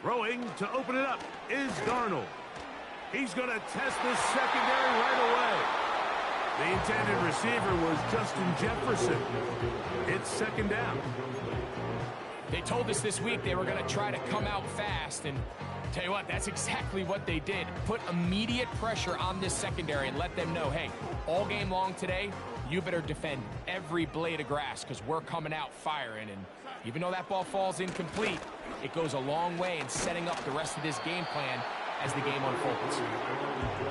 Throwing to open it up is Darnold. He's going to test the secondary right away. The intended receiver was Justin Jefferson. It's second down. They told us this week they were going to try to come out fast, and tell you what, that's exactly what they did. Put immediate pressure on this secondary and let them know, hey, all game long today, you better defend every blade of grass because we're coming out firing. And even though that ball falls incomplete, it goes a long way in setting up the rest of this game plan as the game unfolds.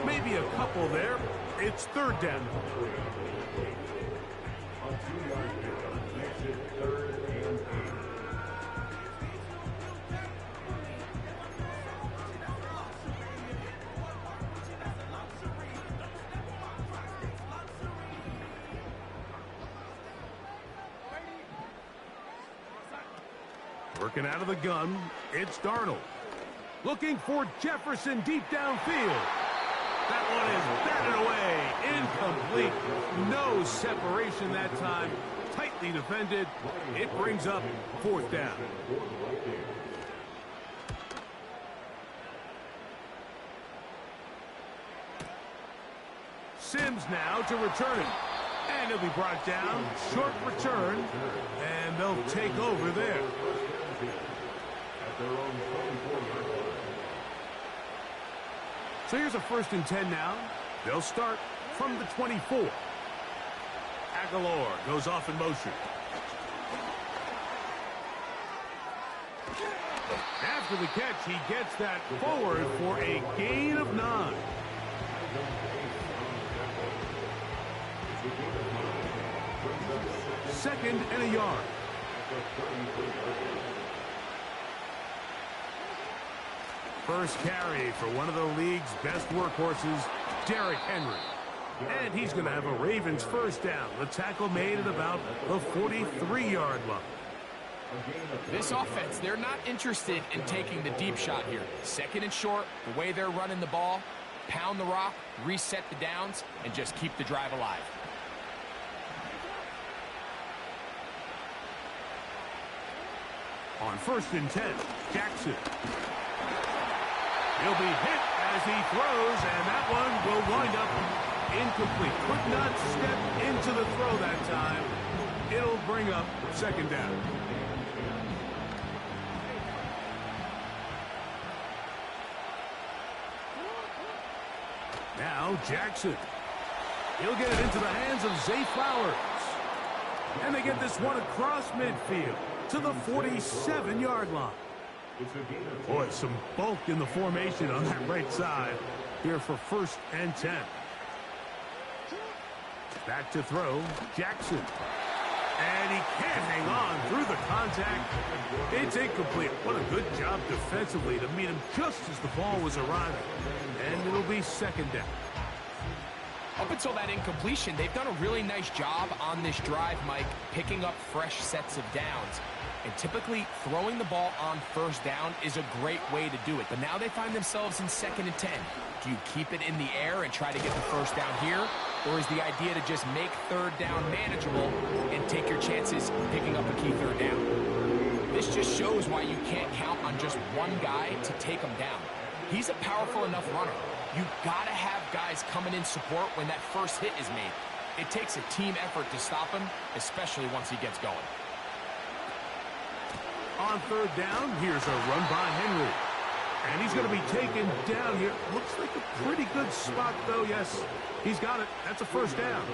Maybe a couple there. It's third down. Working out of the gun, it's Darnold. Looking for Jefferson deep downfield. That one is batted away. Incomplete. No separation that time. Tightly defended. It brings up fourth down. Sims now to return it. And he'll be brought down. Short return. And they'll take over there. So here's a 1st and 10 now. They'll start from the 24. Aguilar goes off in motion. After the catch, he gets that forward for a gain of 9. Second and a yard. First carry for one of the league's best workhorses, Derrick Henry. And he's going to have a Ravens first down. The tackle made at about the 43-yard line. This offense, they're not interested in taking the deep shot here. Second and short, the way they're running the ball, pound the rock, reset the downs, and just keep the drive alive. On 1st and 10, Jackson. He'll be hit as he throws, and that one will wind up incomplete. Could not step into the throw that time. It'll bring up second down. Now Jackson. He'll get it into the hands of Zay Flowers. And they get this one across midfield to the 47-yard line. Boy, some bulk in the formation on that right side here for 1st and 10. Back to throw, Jackson. And he can't hang on through the contact. It's incomplete. What a good job defensively to meet him just as the ball was arriving. And it'll be second down. Up until that incompletion, they've done a really nice job on this drive, Mike, picking up fresh sets of downs. And typically, throwing the ball on first down is a great way to do it. But now they find themselves in 2nd and 10. Do you keep it in the air and try to get the first down here? Or is the idea to just make third down manageable and take your chances picking up a key third down? This just shows why you can't count on just one guy to take him down. He's a powerful enough runner. You've got to have guys coming in support when that first hit is made. It takes a team effort to stop him, especially once he gets going. On third down, here's a run by Henry. And he's going to be taken down here. Looks like a pretty good spot, though. Yes, he's got it. That's a first down.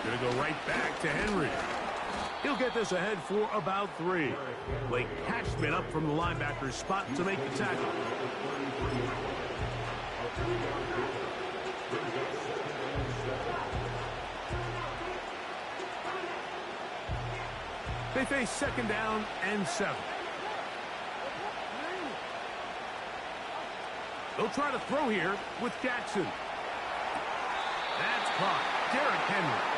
Going to go right back to Henry. He'll get this ahead for about 3. Blake Cashman up from the linebacker's spot to make the tackle. They face second down and 7. They'll try to throw here with Jackson. That's caught. Derrick Henry.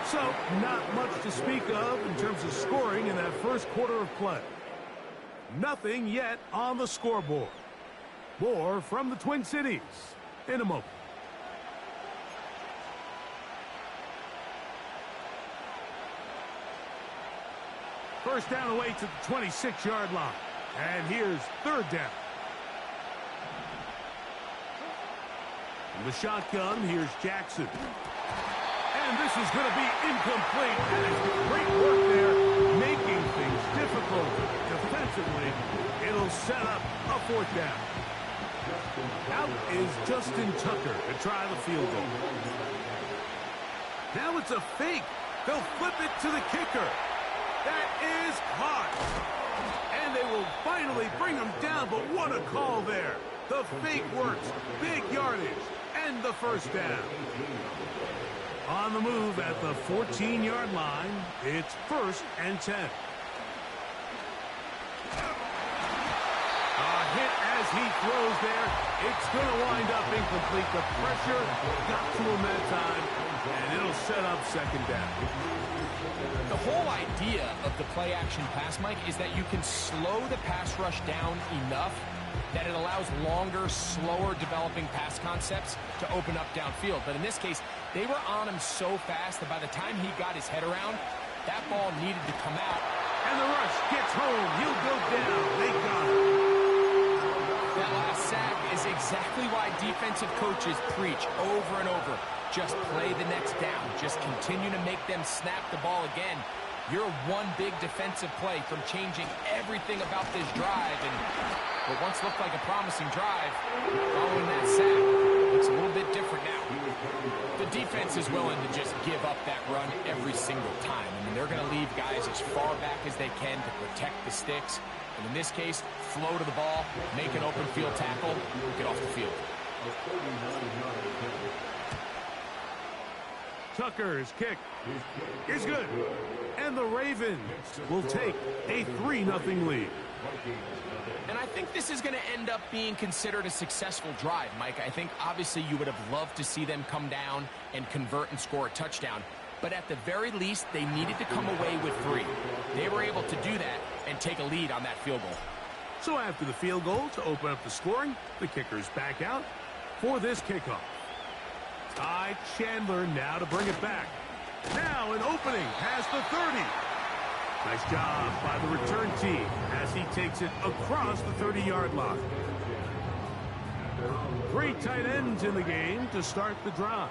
So, not much to speak of in terms of scoring in that first quarter of play. Nothing yet on the scoreboard. More from the Twin Cities in a moment. first down away to the 26-yard line. And here's third down. In the shotgun, here's Jackson. And this is going to be incomplete. And it's great work there, making things difficult defensively. It'll set up a fourth down. Out is Justin Tucker to try the field goal. Now it's a fake. They'll flip it to the kicker. That is caught. And they will finally bring him down, but what a call there. The fake works. Big yardage. And the first down. On the move at the 14-yard line, it's 1st and 10. A hit as he throws there. It's going to wind up incomplete. The pressure got to him that time, and it'll set up second down. The whole idea of the play-action pass, Mike, is that you can slow the pass rush down enough that it allows longer, slower developing pass concepts to open up downfield. But in this case, they were on him so fast that by the time he got his head around, that ball needed to come out. And the rush gets home. He'll go down. They got him. That last sack is exactly why defensive coaches preach over and over. Just play the next down. Just continue to make them snap the ball again. You're one big defensive play from changing everything about this drive. And what once looked like a promising drive, following that sack, looks a little bit different now. The defense is willing to just give up that run every single time. I mean, they're going to leave guys as far back as they can to protect the sticks. And in this case, flow to the ball, make an open field tackle, get off the field. Tucker's kick is good. And the Ravens will take a 3-0 lead. And I think this is going to end up being considered a successful drive, Mike. I think obviously you would have loved to see them come down and convert and score a touchdown. But at the very least, they needed to come away with 3. They were able to do that and take a lead on that field goal. So after the field goal to open up the scoring, the kicker's back out for this kickoff. Ty Chandler now to bring it back. Now an opening past the 30. Nice job by the return team as he takes it across the 30-yard line. 3 tight ends in the game to start the drive.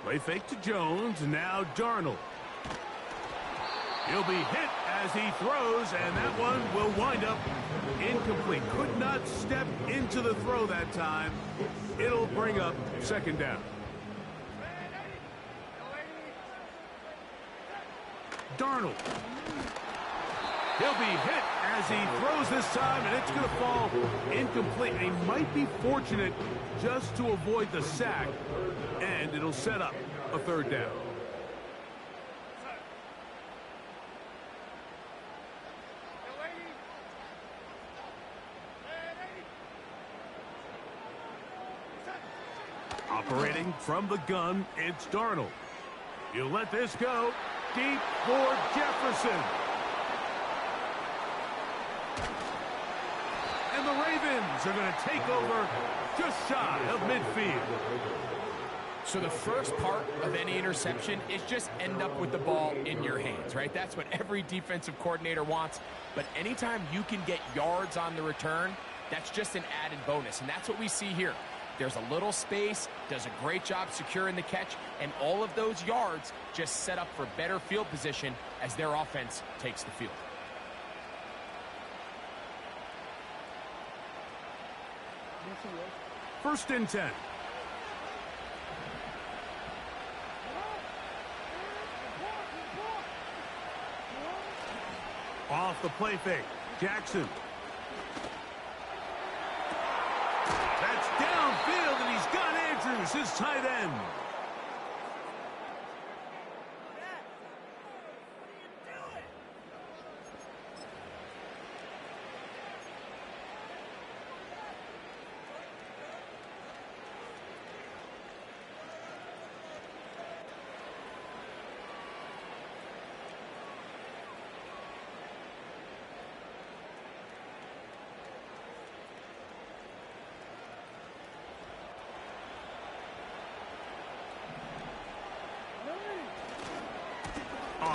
Play fake to Jones, now Darnold. He'll be hit as he throws, and that one will wind up incomplete. Could not step into the throw that time. It'll bring up second down. Darnold. He'll be hit as he throws this time, and it's going to fall incomplete. He might be fortunate just to avoid the sack, and it'll set up a third down. Operating from the gun, it's Darnold. He'll let this go deep for Jefferson. And the Ravens are going to take over just shy of midfield. So the first part of any interception is just end up with the ball in your hands, right? That's what every defensive coordinator wants. But anytime you can get yards on the return, that's just an added bonus. And that's what we see here. There's a little space, does a great job securing the catch, and all of those yards just set up for better field position as their offense takes the field. First and 10. Off the play fake, Jackson. That's downfield, and he's got Andrews, his tight end.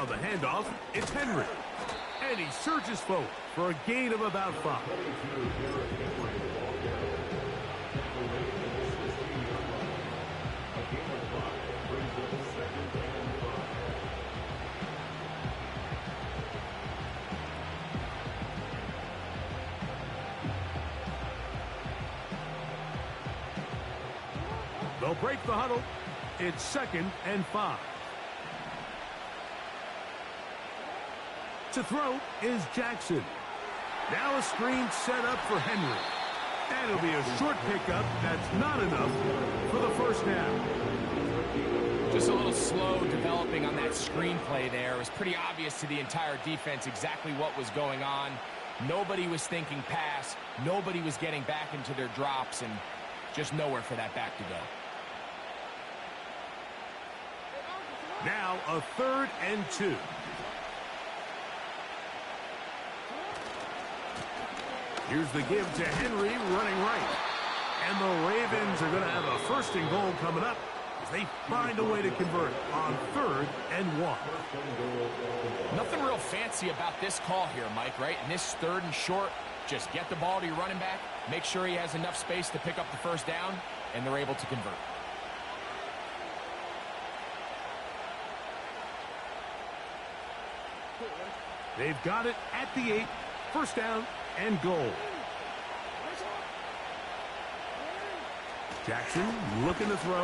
On the handoff, it's Henry. And he surges forward for a gain of about 5. They'll break the huddle. It's 2nd and 5. To throw is Jackson. Now a screen set up for Henry. And it'll be a short pickup that's not enough for the first down. Just a little slow developing on that screenplay there. It was pretty obvious to the entire defense exactly what was going on. Nobody was thinking pass. Nobody was getting back into their drops, and just nowhere for that back to go. Now a 3rd and 2. Here's the give to Henry running right. And the Ravens are going to have a 1st and goal coming up as they find a way to convert on 3rd and 1. Nothing real fancy about this call here, Mike, right? And this 3rd and short, just get the ball to your running back, make sure he has enough space to pick up the 1st down, and they're able to convert. They've got it at the 8, 1st down and goal. Jackson looking to throw.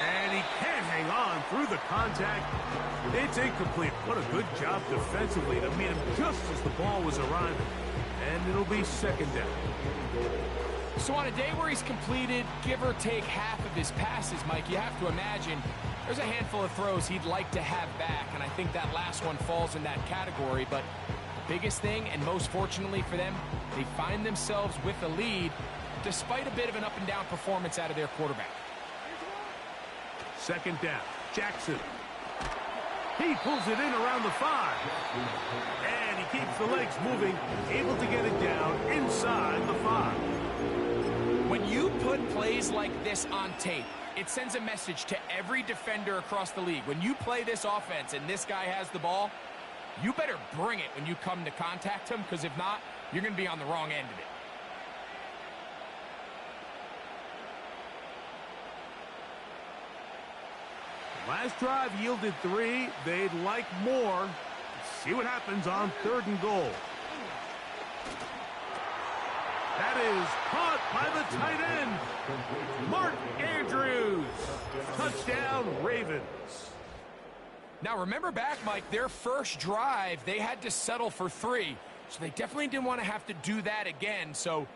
And he can't hang on through the contact. It's incomplete. What a good job defensively to meet him just as the ball was arriving. And it'll be 2nd down. So on a day where he's completed, give or take half of his passes, Mike, you have to imagine there's a handful of throws he'd like to have back, and I think that last one falls in that category. But the biggest thing, and most fortunately for them, they find themselves with a lead despite a bit of an up-and-down performance out of their quarterback. 2nd down, Jackson. He pulls it in around the 5. And he keeps the legs moving, able to get it down inside the 5. When you put plays like this on tape, it sends a message to every defender across the league. When you play this offense and this guy has the ball, you better bring it when you come to contact him, because if not, you're going to be on the wrong end of it. Last drive yielded 3. They'd like more. Let's see what happens on 3rd and goal. That is caught by the tight end, Mark Andrews. Touchdown, Ravens. Now remember back, Mike, their first drive, they had to settle for 3. So they definitely didn't want to have to do that again. So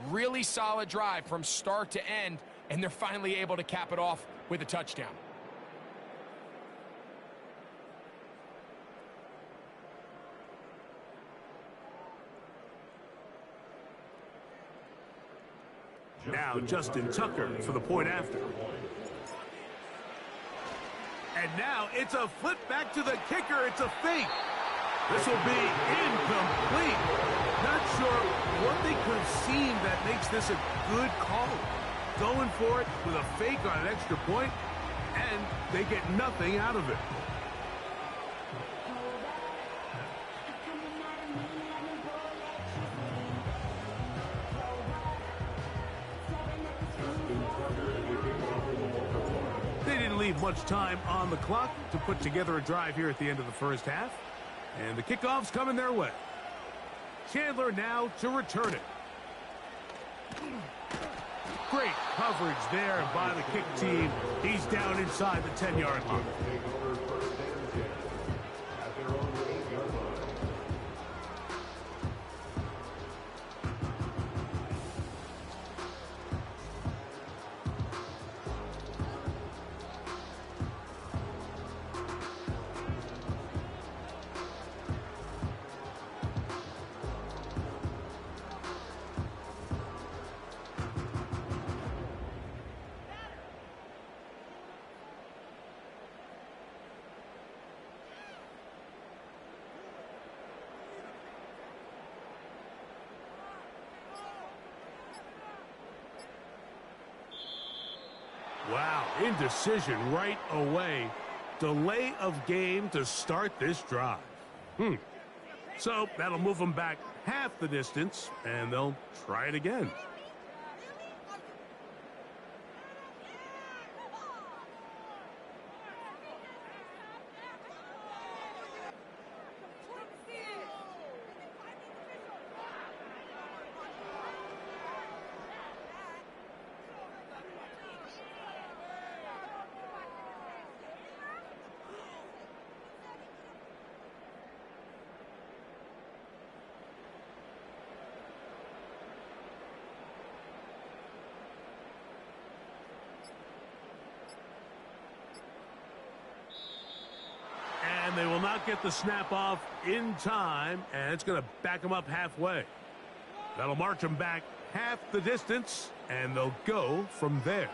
really solid drive from start to end, and they're finally able to cap it off with a touchdown. Now Justin Tucker for the point after. And now it's a flip back to the kicker. It's a fake. This will be incomplete. Not sure what they could have seen that makes this a good call. Going for it with a fake on an extra point, and they get nothing out of it. Leave much time on the clock to put together a drive here at the end of the first half. And the kickoff's coming their way. Chandler now to return it. Great coverage there by the kick team. He's down inside the 10-yard line. Wow, indecision right away. Delay of game to start this drive. So that'll move them back half the distance, and they'll try it again. And they will not get the snap off in time, and it's going to back them up halfway. That'll march them back half the distance, and they'll go from there.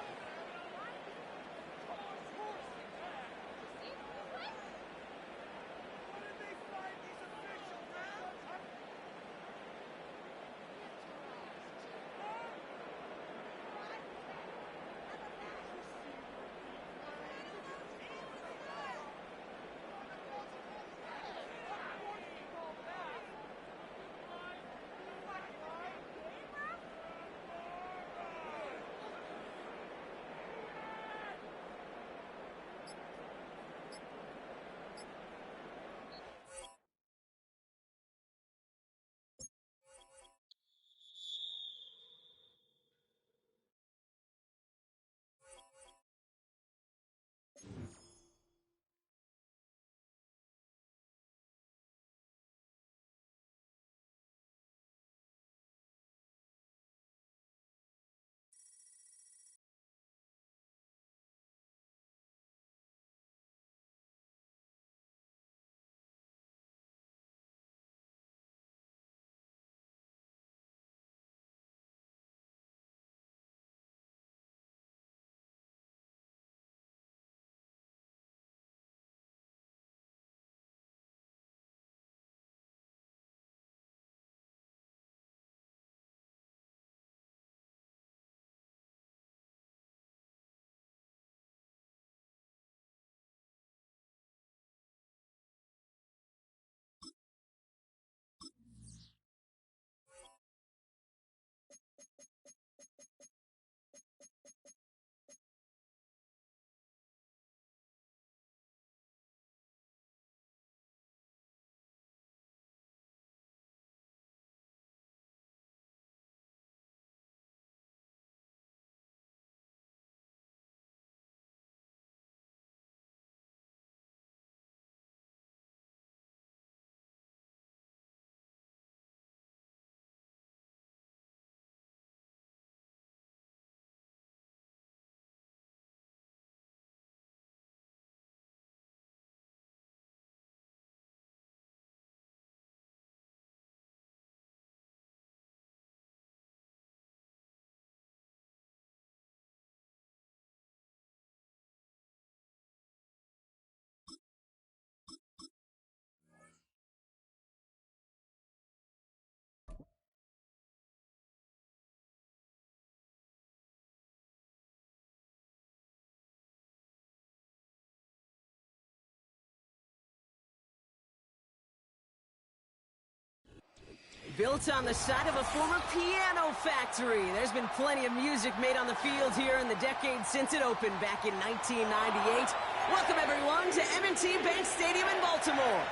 Built on the site of a former piano factory, there's been plenty of music made on the field here in the decade since it opened back in 1998. Welcome, everyone, to M&T Bank Stadium in Baltimore.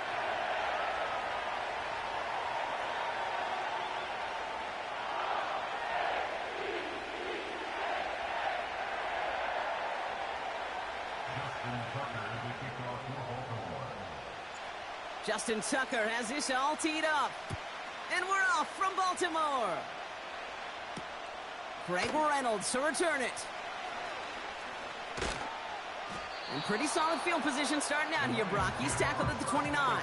Justin Tucker has this all teed up. And we're off from Baltimore. Greg Reynolds to return it. And pretty solid field position starting out here, Brock. He's tackled at the 29.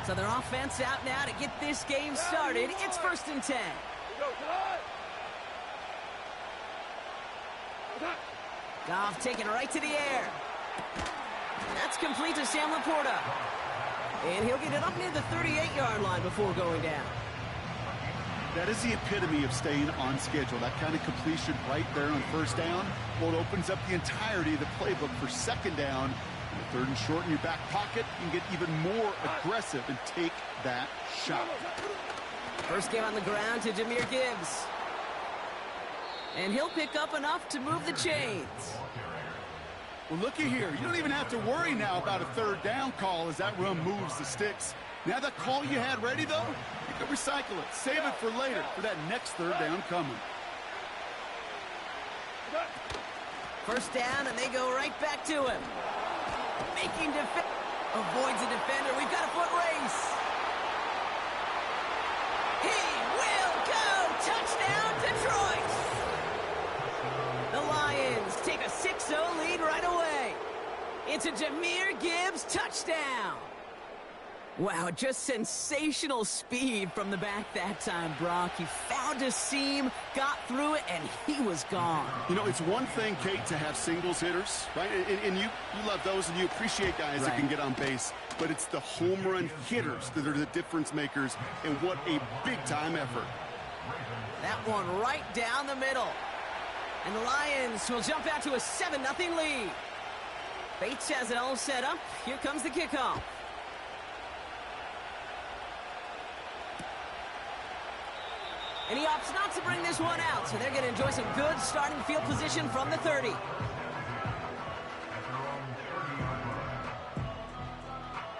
So their offense out now to get this game started. It's 1st and 10. Goff taken right to the air. That's complete to Sam Laporta. And he'll get it up near the 38-yard line before going down. That is the epitome of staying on schedule. That kind of completion right there on first down. Well, it opens up the entirety of the playbook for second down. Third and short in your back pocket, you can get even more aggressive and take that shot. First game on the ground to Jahmyr Gibbs. And he'll pick up enough to move the chains. Well, looky here. You don't even have to worry now about a third down call as that run moves the sticks. Now that call you had ready, though, you can recycle it. Save it for later for that next third down coming. First down, and they go right back to him. Making avoids a defender. We've got a foot race. He will go. Touchdown, Detroit. The Lions take a 6-0 lead right away. It's a Jahmyr Gibbs touchdown. Wow, just sensational speed from the back that time, Brock. He found a seam, got through it, and he was gone. You know, it's one thing, Kate, to have singles hitters, right? And you love those, and you appreciate guys that can get on base. But it's the home run hitters that are the difference makers, and what a big-time effort. That one right down the middle. And the Lions will jump out to a 7-0 lead. Bates has it all set up. Here comes the kickoff. And he opts not to bring this one out, so they're going to enjoy some good starting field position from the 30.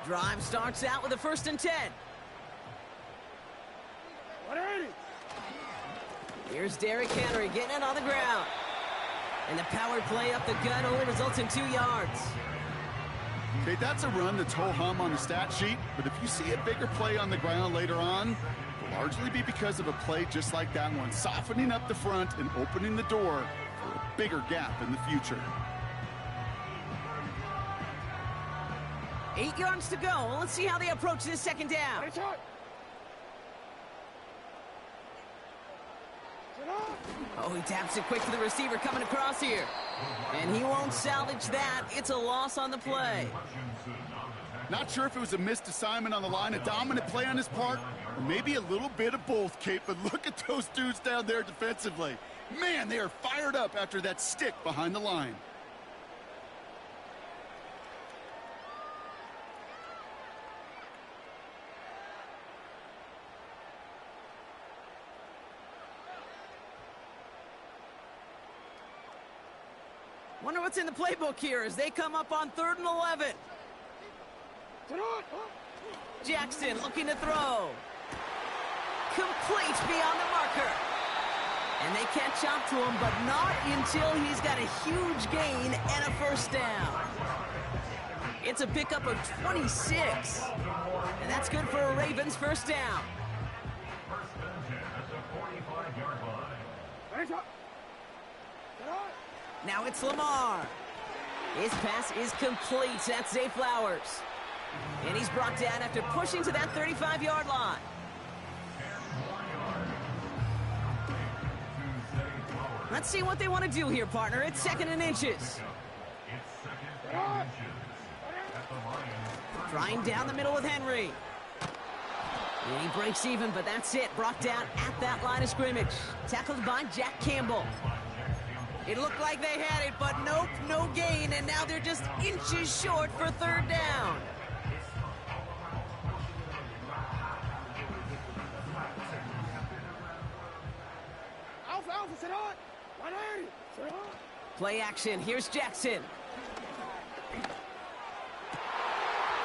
Drive starts out with a 1st and 10. Here's Derrick Henry getting it on the ground. And the power play up the gut only results in 2 yards. Okay, that's a run that's ho-hum on the stat sheet, but if you see a bigger play on the ground later on, largely be because of a play just like that one, softening up the front and opening the door for a bigger gap in the future. 8 yards to go. Well, let's see how they approach this second down. Oh, he taps it quick to the receiver coming across here. And he won't salvage that. It's a loss on the play. Not sure if it was a missed assignment on the line, a dominant play on his part, or maybe a little bit of both, Kate, but look at those dudes down there defensively. Man, they are fired up after that stick behind the line. Wonder what's in the playbook here as they come up on 3rd and 11. Jackson looking to throw. Complete beyond the marker. And they catch up to him, but not until he's got a huge gain and a 1st down. It's a pickup of 26. And that's good for a Ravens 1st down. Now it's Lamar. His pass is complete. That's Zay Flowers. And he's brought down after pushing to that 35-yard line. Let's see what they want to do here, partner. It's 2nd and inches. Trying down the middle with Henry. And he breaks even, but that's it. Brought down at that line of scrimmage. Tackled by Jack Campbell. It looked like they had it, but nope, no gain, and now they're just inches short for 3rd down. Play action, here's Jackson.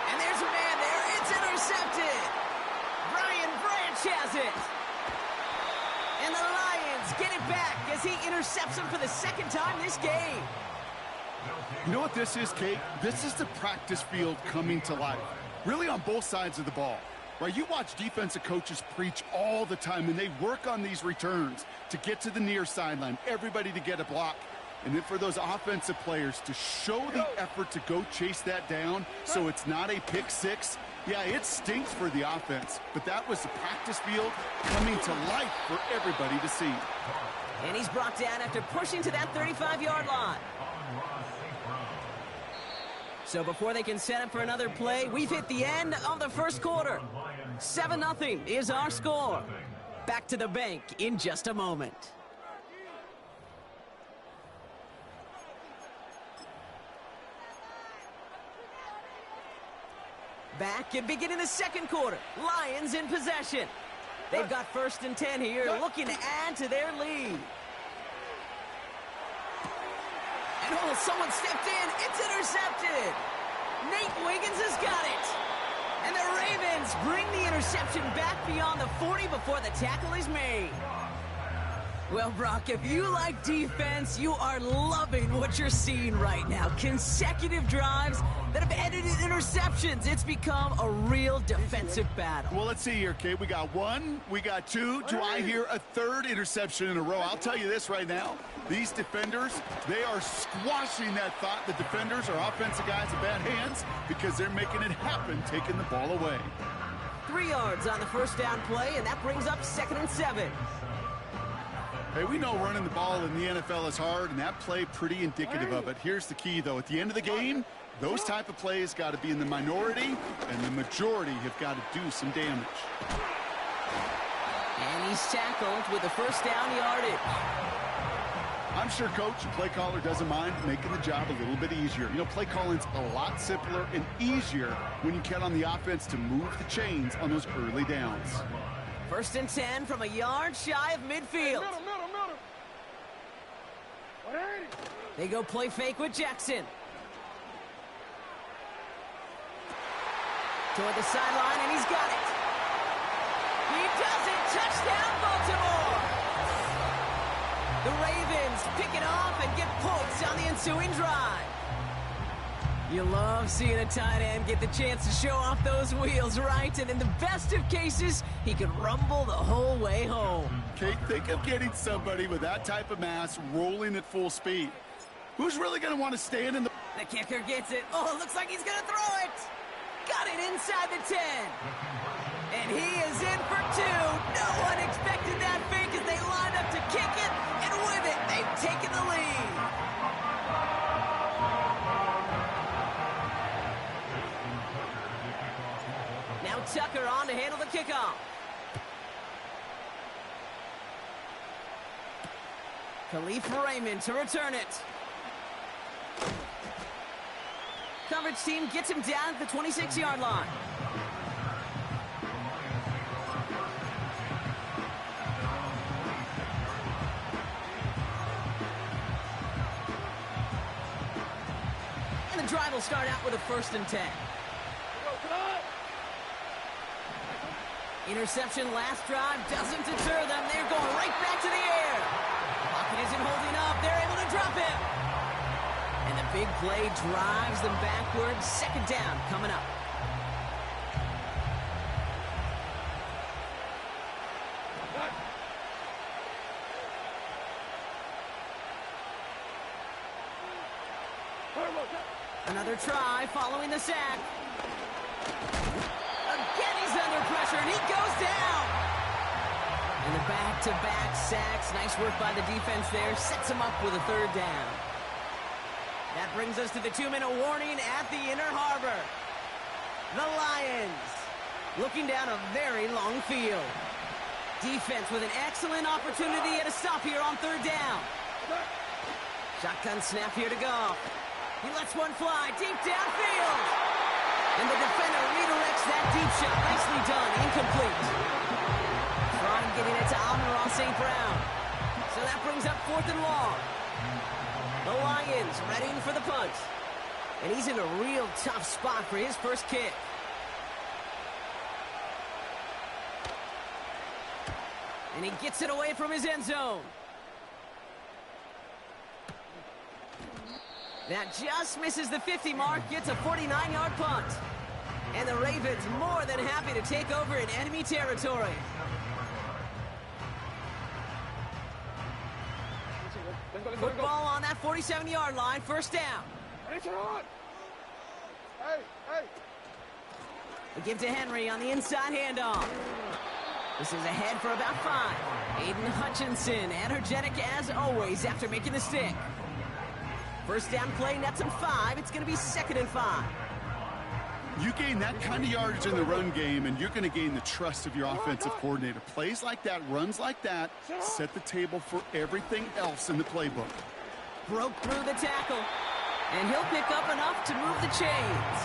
And there's a man there, it's intercepted. Brian Branch has it. And the Lions get it back as he intercepts him for the 2nd time this game. You know what this is, Kate? This is the practice field coming to life. Really on both sides of the ball. Right, you watch defensive coaches preach all the time, and they work on these returns to get to the near sideline, everybody to get a block. And then for those offensive players to show the effort to go chase that down so it's not a pick six. Yeah, it stinks for the offense, but that was the practice field coming to life for everybody to see. And he's brought down after pushing to that 35-yard line. So before they can set up for another play, we've hit the end of the first quarter. 7-0 is our score. Back to the bank in just a moment. Back and beginning the second quarter. Lions in possession. They've got 1st and 10 here, looking to add to their lead. And oh, someone stepped in. It's intercepted. Nate Wiggins has got it. And the Ravens bring the interception back beyond the 40 before the tackle is made. Well, Brock, if you like defense, you are loving what you're seeing right now. Consecutive drives that have ended in interceptions. It's become a real defensive battle. Well, let's see here, Kate. We got 1, we got 2. Do I hear a 3rd interception in a row? I'll tell you this right now. These defenders, they are squashing that thought. The defenders are offensive guys in bad hands because they're making it happen, taking the ball away. 3 yards on the first down play, and that brings up 2nd and 7. Hey, we know running the ball in the NFL is hard, and that play pretty indicative of it. Here's the key, though. At the end of the game, those type of plays got to be in the minority, and the majority have got to do some damage. And he's tackled with the first down yardage. I'm sure Coach and play caller doesn't mind making the job a little bit easier. You know, play calling's a lot simpler and easier when you count on the offense to move the chains on those early downs. 1st and 10 from a yard shy of midfield. They go play fake with Jackson. Toward the sideline, and he's got it. He does it. Touchdown, Baltimore. The Ravens pick it off and get points on the ensuing drive. You love seeing a tight end get the chance to show off those wheels, right? And in the best of cases, he could rumble the whole way home. Kate, think of getting somebody with that type of mass rolling at full speed. Who's really going to want to stand in the... The kicker gets it. Oh, it looks like he's going to throw it. Got it inside the 10. And he is in for 2. No one expected that fake as they lined up to kick it. And with it, they've taken the lead. Now Tucker on to handle the kickoff. Khalif Raymond to return it. Coverage team gets him down at the 26-yard line. And the drive will start out with a 1st and 10. Interception last drive doesn't deter them. They're going right back to the air. Pocket isn't holding up. They're able to drop him. And the big play drives them backwards. 2nd down coming up. Another try following the sack. Again, he's under pressure, and he goes down. And the back-to-back sacks. Nice work by the defense there. Sets him up with a 3rd down. That brings us to the 2-minute warning at the inner harbor. The Lions looking down a very long field. Defense with an excellent opportunity at a stop here on 3rd down. Shotgun snap here to go. He lets one fly deep downfield. And the defender redirects that deep shot. Nicely done. Incomplete. Trying getting it to Amon-Ra St. Brown. So that brings up 4th and long. The Lions readying for the punt. And he's in a real tough spot for his first kick. And he gets it away from his end zone. That just misses the 50 mark, gets a 49-yard punt. And the Ravens more than happy to take over in enemy territory. Football on that 47-yard line, 1st down. They give to Henry on the inside handoff. This is ahead for about 5. Aiden Hutchinson, energetic as always after making the stick. First down play nets him 5. It's going to be 2nd and 5. You gain that kind of yardage in the run game, and you're going to gain the trust of your offensive coordinator. Plays like that, runs like that, set the table for everything else in the playbook. Broke through the tackle, and he'll pick up enough to move the chains.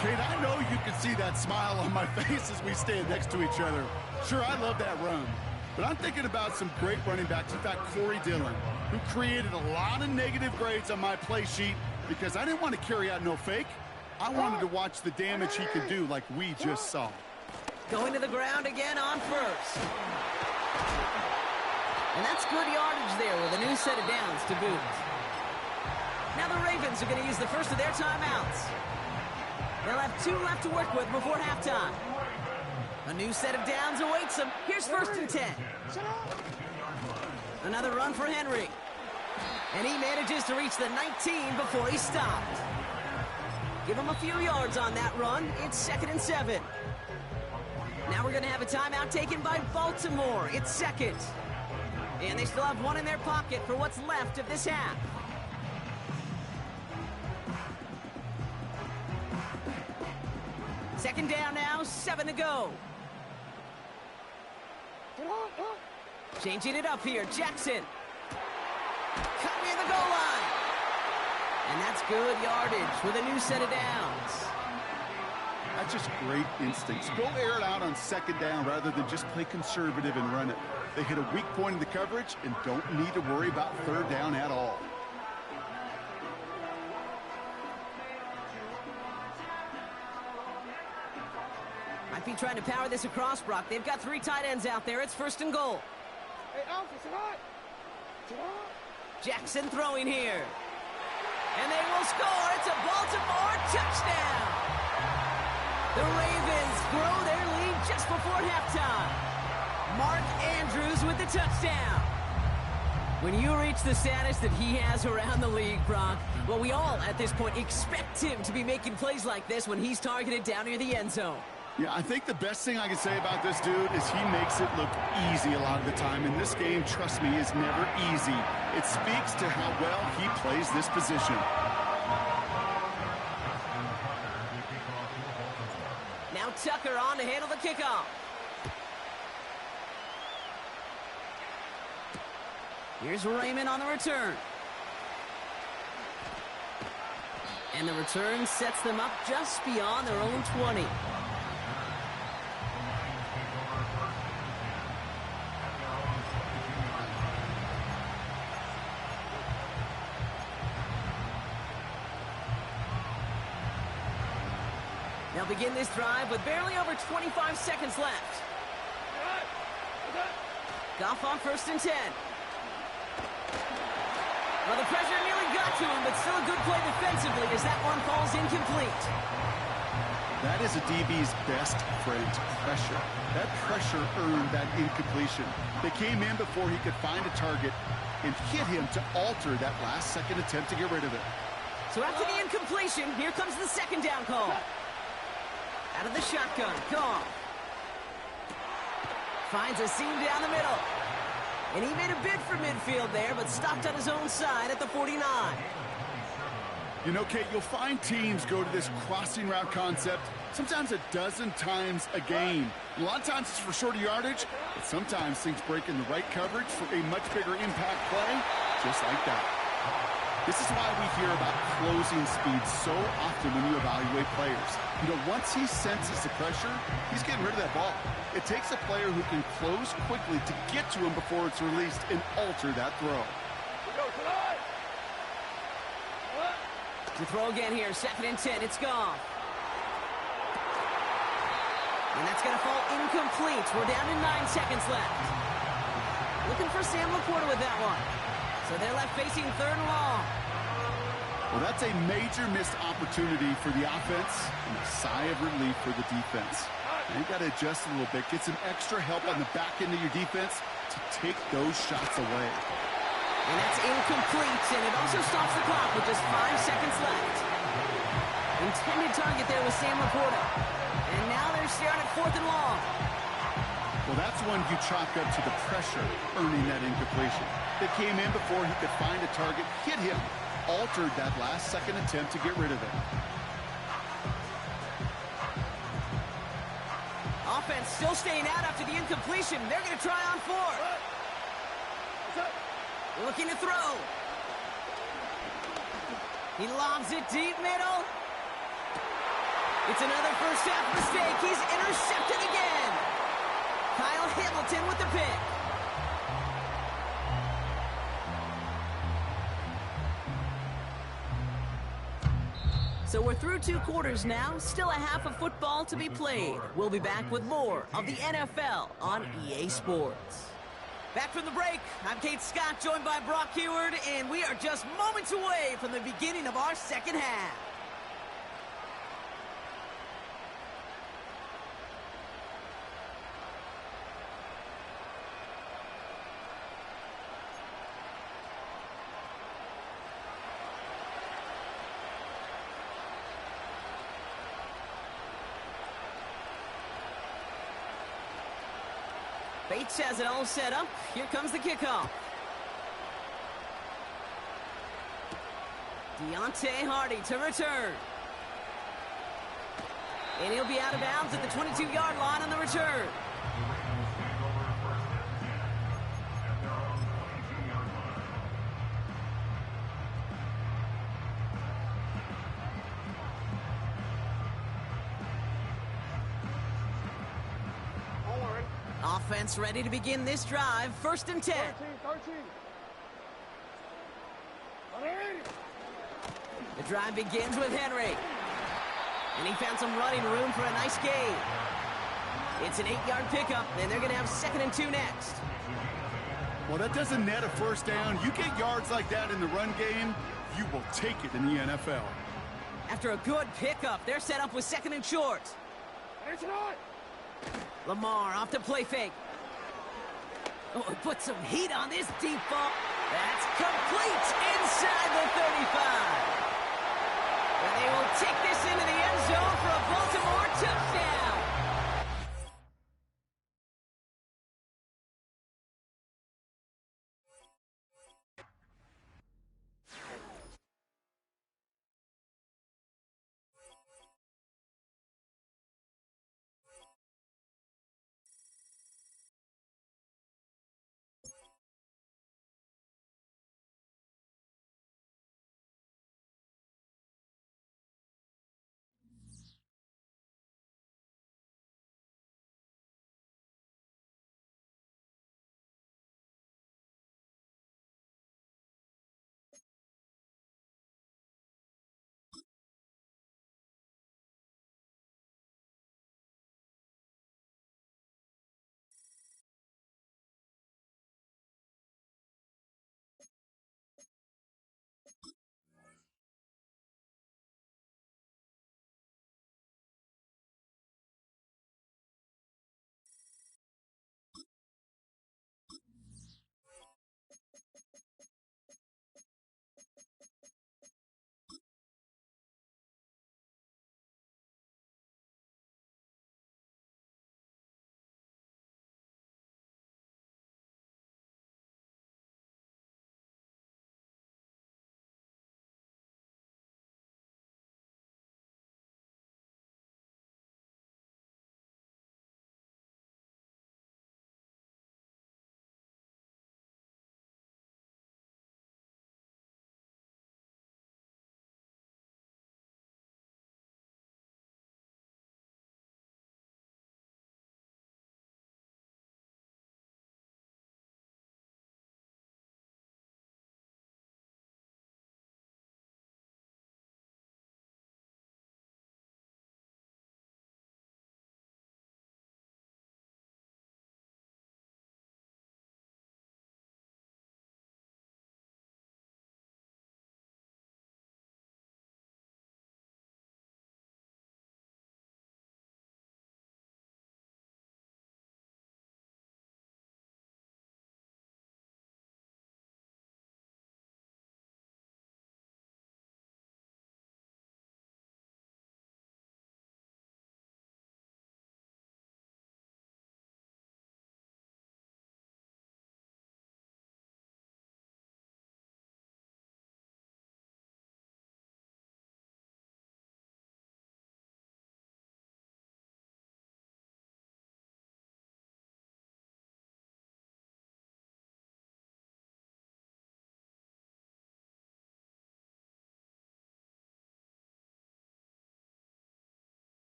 Kate, I know you can see that smile on my face as we stand next to each other. Sure, I love that run, but I'm thinking about some great running backs. In fact, Corey Dillon, who created a lot of negative grades on my play sheet because I didn't want to carry out no fake. I wanted to watch the damage he could do like we just saw. Going to the ground again on first. And that's good yardage there with a new set of downs to boot. Now the Ravens are going to use the first of their timeouts. They'll have 2 left to work with before halftime. A new set of downs awaits them. Here's 1st and 10. Another run for Henry. And he manages to reach the 19 before he stopped. Give him a few yards on that run. It's 2nd and 7. Now we're going to have a timeout taken by Baltimore. It's 2nd. And they still have 1 in their pocket for what's left of this half. Second down now, 7 to go. Changing it up here, Jackson. Cut near the goal line. And that's good yardage with a new set of downs. That's just great instincts. Go air it out on 2nd down rather than just play conservative and run it. They hit a weak point in the coverage and don't need to worry about 3rd down at all. Might be trying to power this across, Brock. They've got 3 tight ends out there. It's 1st and goal. Jackson throwing here. And they will score. It's a Baltimore touchdown. The Ravens grow their lead just before halftime. Mark Andrews with the touchdown. When you reach the status that he has around the league, Brock, well, we all at this point expect him to be making plays like this when he's targeted down near the end zone. Yeah, I think the best thing I can say about this dude is he makes it look easy a lot of the time. And this game, trust me, is never easy. It speaks to how well he plays this position. Now Tucker on to handle the kickoff. Here's Raymond on the return. And the return sets them up just beyond their own 20. They'll begin this drive with barely over 25 seconds left. Goff on 1st and 10. Well, the pressure nearly got to him, but still a good play defensively as that one falls incomplete. That is a DB's best friend, pressure. That pressure earned that incompletion. They came in before he could find a target and hit him to alter that last-second attempt to get rid of it. So after the incompletion, here comes the 2nd down call. Out of the shotgun, Kang. Finds a seam down the middle. And he made a bid for midfield there, but stopped on his own side at the 49. You know, Kate, you'll find teams go to this crossing route concept sometimes a dozen times a game. A lot of times it's for shorter yardage, but sometimes things break in the right coverage for a much bigger impact play, just like that. This is why we hear about closing speed so often when you evaluate players. You know, once he senses the pressure, he's getting rid of that ball. It takes a player who can close quickly to get to him before it's released and alter that throw. To throw again here, 2nd and 10, it's gone. And that's going to fall incomplete. We're down to 9 seconds left. Looking for Sam Laporta with that one. So they're left facing 3rd and long. Well, that's a major missed opportunity for the offense and a sigh of relief for the defense. Now you got to adjust a little bit, get some extra help on the back end of your defense to take those shots away. And that's incomplete, and it also stops the clock with just 5 seconds left. Intended target there was Sam Laporta. And now they're staring at 4th and long. Well, that's one you chalk up to the pressure earning that incompletion. that came in before he could find a target, hit him, altered that last-second attempt to get rid of it. Offense still staying out after the incompletion. They're going to try on 4. Looking to throw. He lobs it deep middle. It's another first half mistake. He's intercepted again. Kyle Hamilton with the pick. So we're through 2 quarters now. Still a half of football to be played. We'll be back with more of the NFL on EA Sports. Back from the break, I'm Kate Scott, joined by Brock Heward, and we are just moments away from the beginning of our second half. Bates has it all set up. Here comes the kickoff. Deontay Hardy to return. And he'll be out of bounds at the 22-yard line on the return. Offense ready to begin this drive. 1st and 10. 13. The drive begins with Henry. And he found some running room for a nice gain. It's an 8-yard pickup, and they're going to have 2nd and 2 next. Well, that doesn't net a first down. You get yards like that in the run game, you will take it in the NFL. After a good pickup, they're set up with 2nd and short. Lamar off the play fake. Oh, he put some heat on this deep ball. That's complete inside the 35. And they will take this into the end zone for a Baltimore touchdown.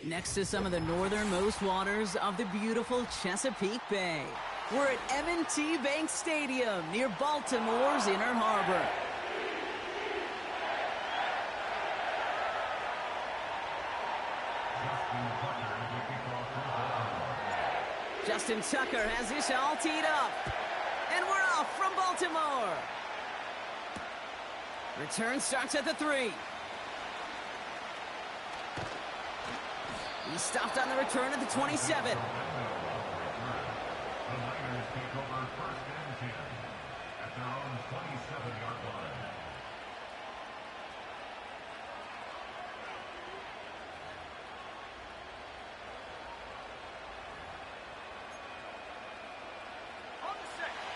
Next to some of the northernmost waters of the beautiful Chesapeake Bay, we're at M&T Bank Stadium near Baltimore's Inner Harbor. Justin Tucker has this all teed up. And we're off from Baltimore. Return starts at the 3. He stopped on the return at the 27.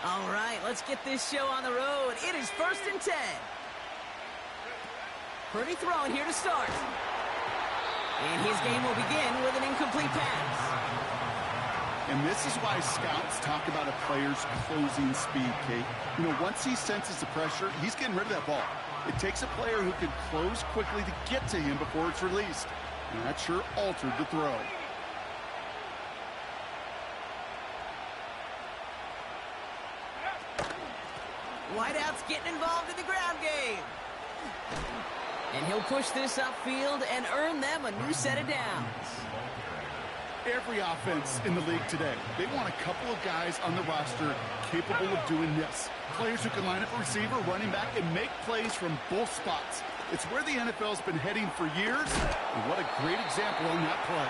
All right, let's get this show on the road. It is 1st and 10. Pretty throwing here to start. And his game will begin with an incomplete pass. And this is why scouts talk about a player's closing speed, Kate. You know, once he senses the pressure, he's getting rid of that ball. It takes a player who can close quickly to get to him before it's released. And that sure altered the throw. Wideout's getting involved in the ground game. And he'll push this upfield and earn them a new set of downs. Every offense in the league today, they want a couple of guys on the roster capable of doing this. Players who can line up a receiver, running back, and make plays from both spots. It's where the NFL's been heading for years, and what a great example on that play.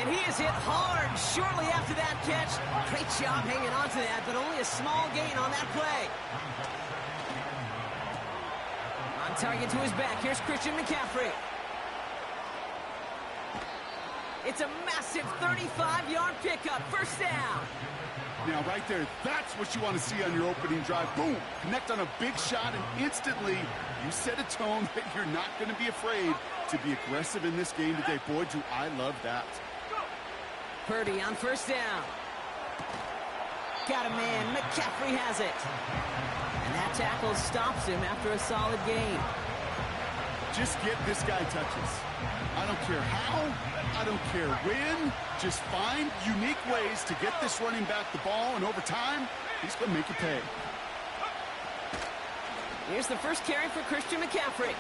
And he is hit hard shortly after that catch. Great job hanging on to that, but only a small gain on that play. On target to his back, here's Christian McCaffrey. It's a massive 35-yard pickup, 1st down. Now, right there, that's what you want to see on your opening drive. Boom! Connect on a big shot, and instantly you set a tone that you're not going to be afraid to be aggressive in this game today. Boy, do I love that. Purdy on 1st down. Got a man. McCaffrey has it. And that tackle stops him after a solid gain. Just get this guy touches. I don't care how, I don't care when. Just find unique ways to get this running back the ball, and over time, he's going to make you pay. Here's the first carry for Christian McCaffrey.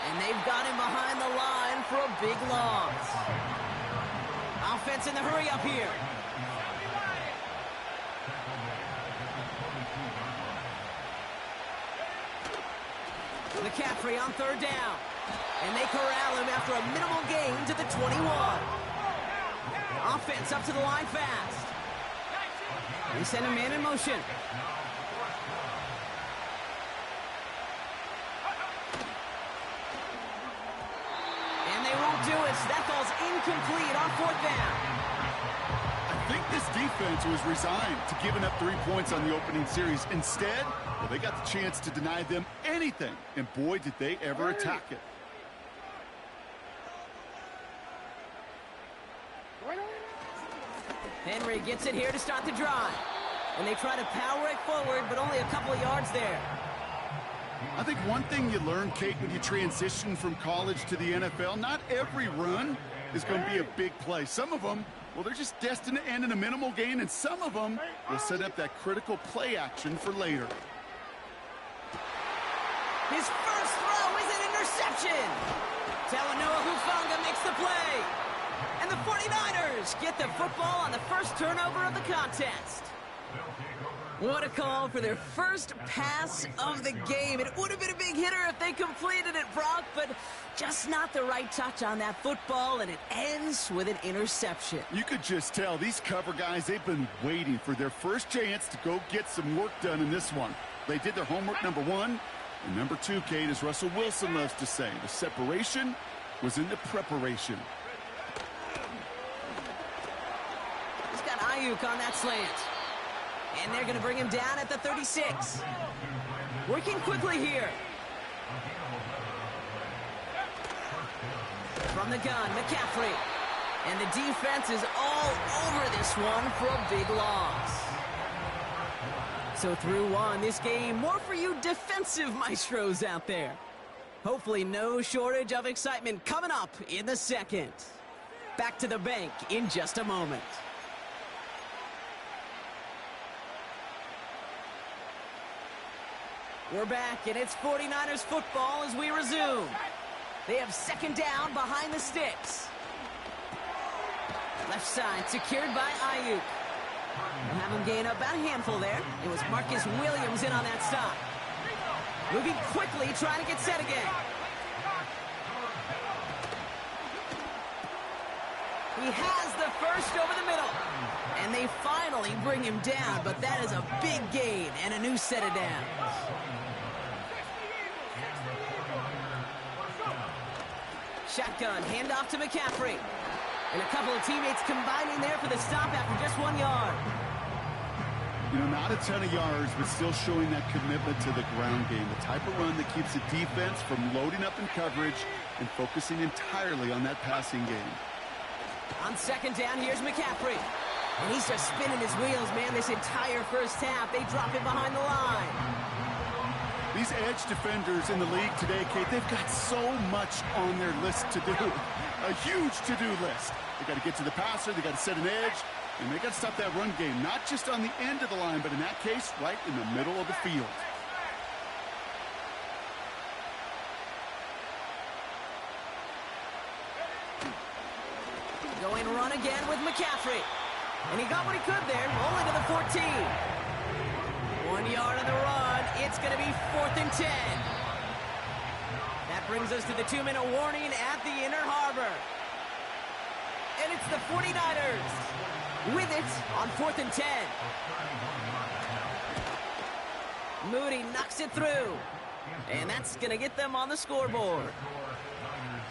And they've got him behind the line for a big loss. Offense in the hurry up here. McCaffrey on 3rd down. And they corral him after a minimal gain to the 21. Offense up to the line fast. They send a man in motion. And they won't do it. So that ball's incomplete on 4th down. I think this defense was resigned to giving up 3 points on the opening series. Instead, well, they got the chance to deny them anything. And boy, did they ever attack it. Henry gets it here to start the drive. And they try to power it forward, but only a couple of yards there. I think one thing you learn, Kate, when you transition from college to the NFL, not every run is going to be a big play. Some of them, well, they're just destined to end in a minimal gain, and some of them will set up that critical play action for later. His first throw is an interception. Talanoa Hufanga makes the play. And the 49ers get the football on the first turnover of the contest. What a call for their first pass of the game. It would have been a big hitter if they completed it, Brock, but just not the right touch on that football, and it ends with an interception. You could just tell these cover guys, they've been waiting for their first chance to go get some work done in this one. They did their homework, number 1. And number 2, Kate, as Russell Wilson loves to say, the separation was in the preparation. He's got Ayuk on that slant. And they're going to bring him down at the 36. Working quickly here. From the gun, McCaffrey. And the defense is all over this one for a big loss. So through one, this game, more for you defensive maestros out there. Hopefully no shortage of excitement coming up in the second. Back to the bank in just a moment. We're back, and it's 49ers football as we resume. They have second down behind the sticks. Left side secured by Ayuk. We'll have him gain about a handful there. It was Marcus Williams in on that stop. Moving quickly, trying to get set again. He has the first over the middle. And they finally bring him down, but that is a big gain and a new set of downs. Shotgun, handoff to McCaffrey. And a couple of teammates combining there for the stop after just 1 yard. You know, not a ton of yards, but still showing that commitment to the ground game. The type of run that keeps the defense from loading up in coverage and focusing entirely on that passing game. On second down, here's McCaffrey. And he's just spinning his wheels, man, this entire first half. They drop him behind the line. These edge defenders in the league today, Kate, they've got so much on their list to do. A huge to-do list. They got to get to the passer, they got to set an edge, and they got to stop that run game, not just on the end of the line, but in that case, right in the middle of the field. Going run again with McCaffrey. And he got what he could there, rolling to the 14. 1 yard on the run. It's going to be 4th and 10. That brings us to the 2-minute warning at the Inner Harbor. And it's the 49ers with it on 4th and 10. Moody knocks it through. And that's going to get them on the scoreboard.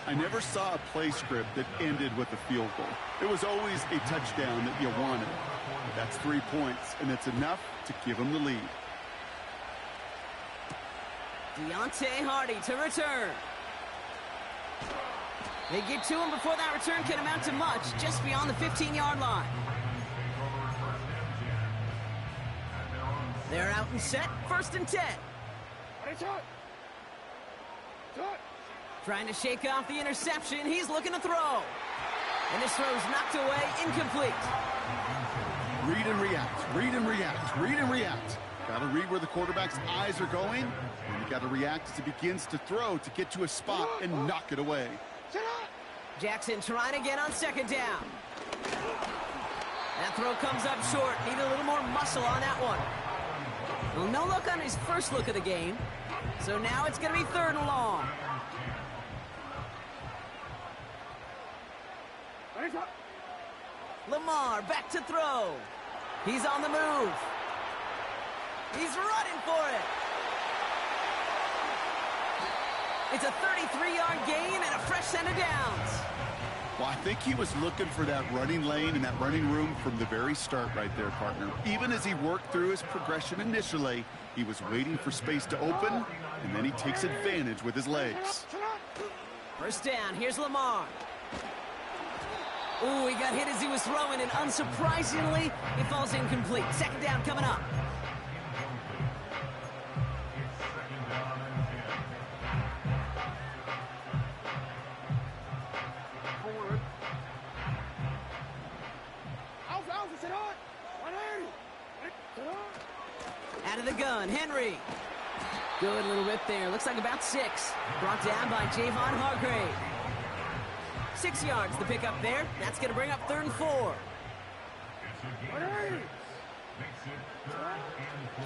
I never saw a play script that ended with a field goal. It was always a touchdown that you wanted. But that's 3 points, and it's enough to give them the lead. Deontay Hardy to return. They get to him before that return can amount to much, just beyond the 15-yard line. They're out and set, 1st and 10. Trying to shake off the interception. He's looking to throw. And this throw's knocked away, incomplete. Read and react, read and react, read and react. Got to read where the quarterback's eyes are going, and you got to react as he begins to throw to get to a spot and knock it away. Jackson trying again on second down. That throw comes up short. Need a little more muscle on that one. Well, no look on his first look of the game. So now it's going to be 3rd and long. Lamar back to throw. He's on the move. He's running for it. It's a 33-yard gain and a fresh set of downs. Well, I think he was looking for that running lane and that running room from the very start right there, partner. Even as he worked through his progression initially, he was waiting for space to open, and then he takes advantage with his legs. First down, here's Lamar. Ooh, he got hit as he was throwing, and unsurprisingly, it falls incomplete. Second down coming up. Out of the gun, Henry. Good little rip there. Looks like about 6. Brought down by Javon Hargrave. 6 yards the pick up there. That's going to bring up 3rd and 4.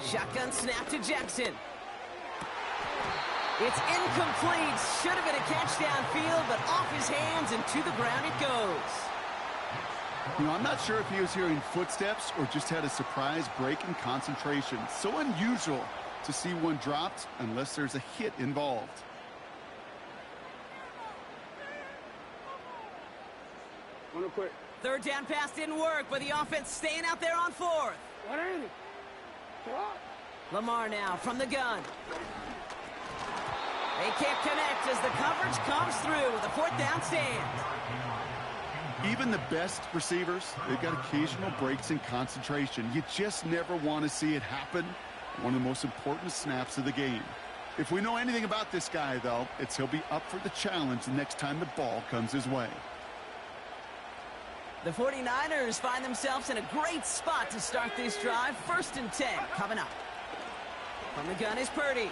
Shotgun snap to Jackson. It's incomplete. Should have been a catch downfield, but off his hands and to the ground it goes. You know, I'm not sure if he was hearing footsteps or just had a surprise break in concentration. So unusual to see one dropped unless there's a hit involved. Quick. 3rd down pass didn't work, but the offense staying out there on 4th. Lamar now from the gun. They can't connect as the coverage comes through with a 4th down stand. Even the best receivers, they've got occasional breaks in concentration. You just never want to see it happen. One of the most important snaps of the game. If we know anything about this guy, though, it's he'll be up for the challenge the next time the ball comes his way. The 49ers find themselves in a great spot to start this drive. 1st and 10 coming up. From the gun is Purdy.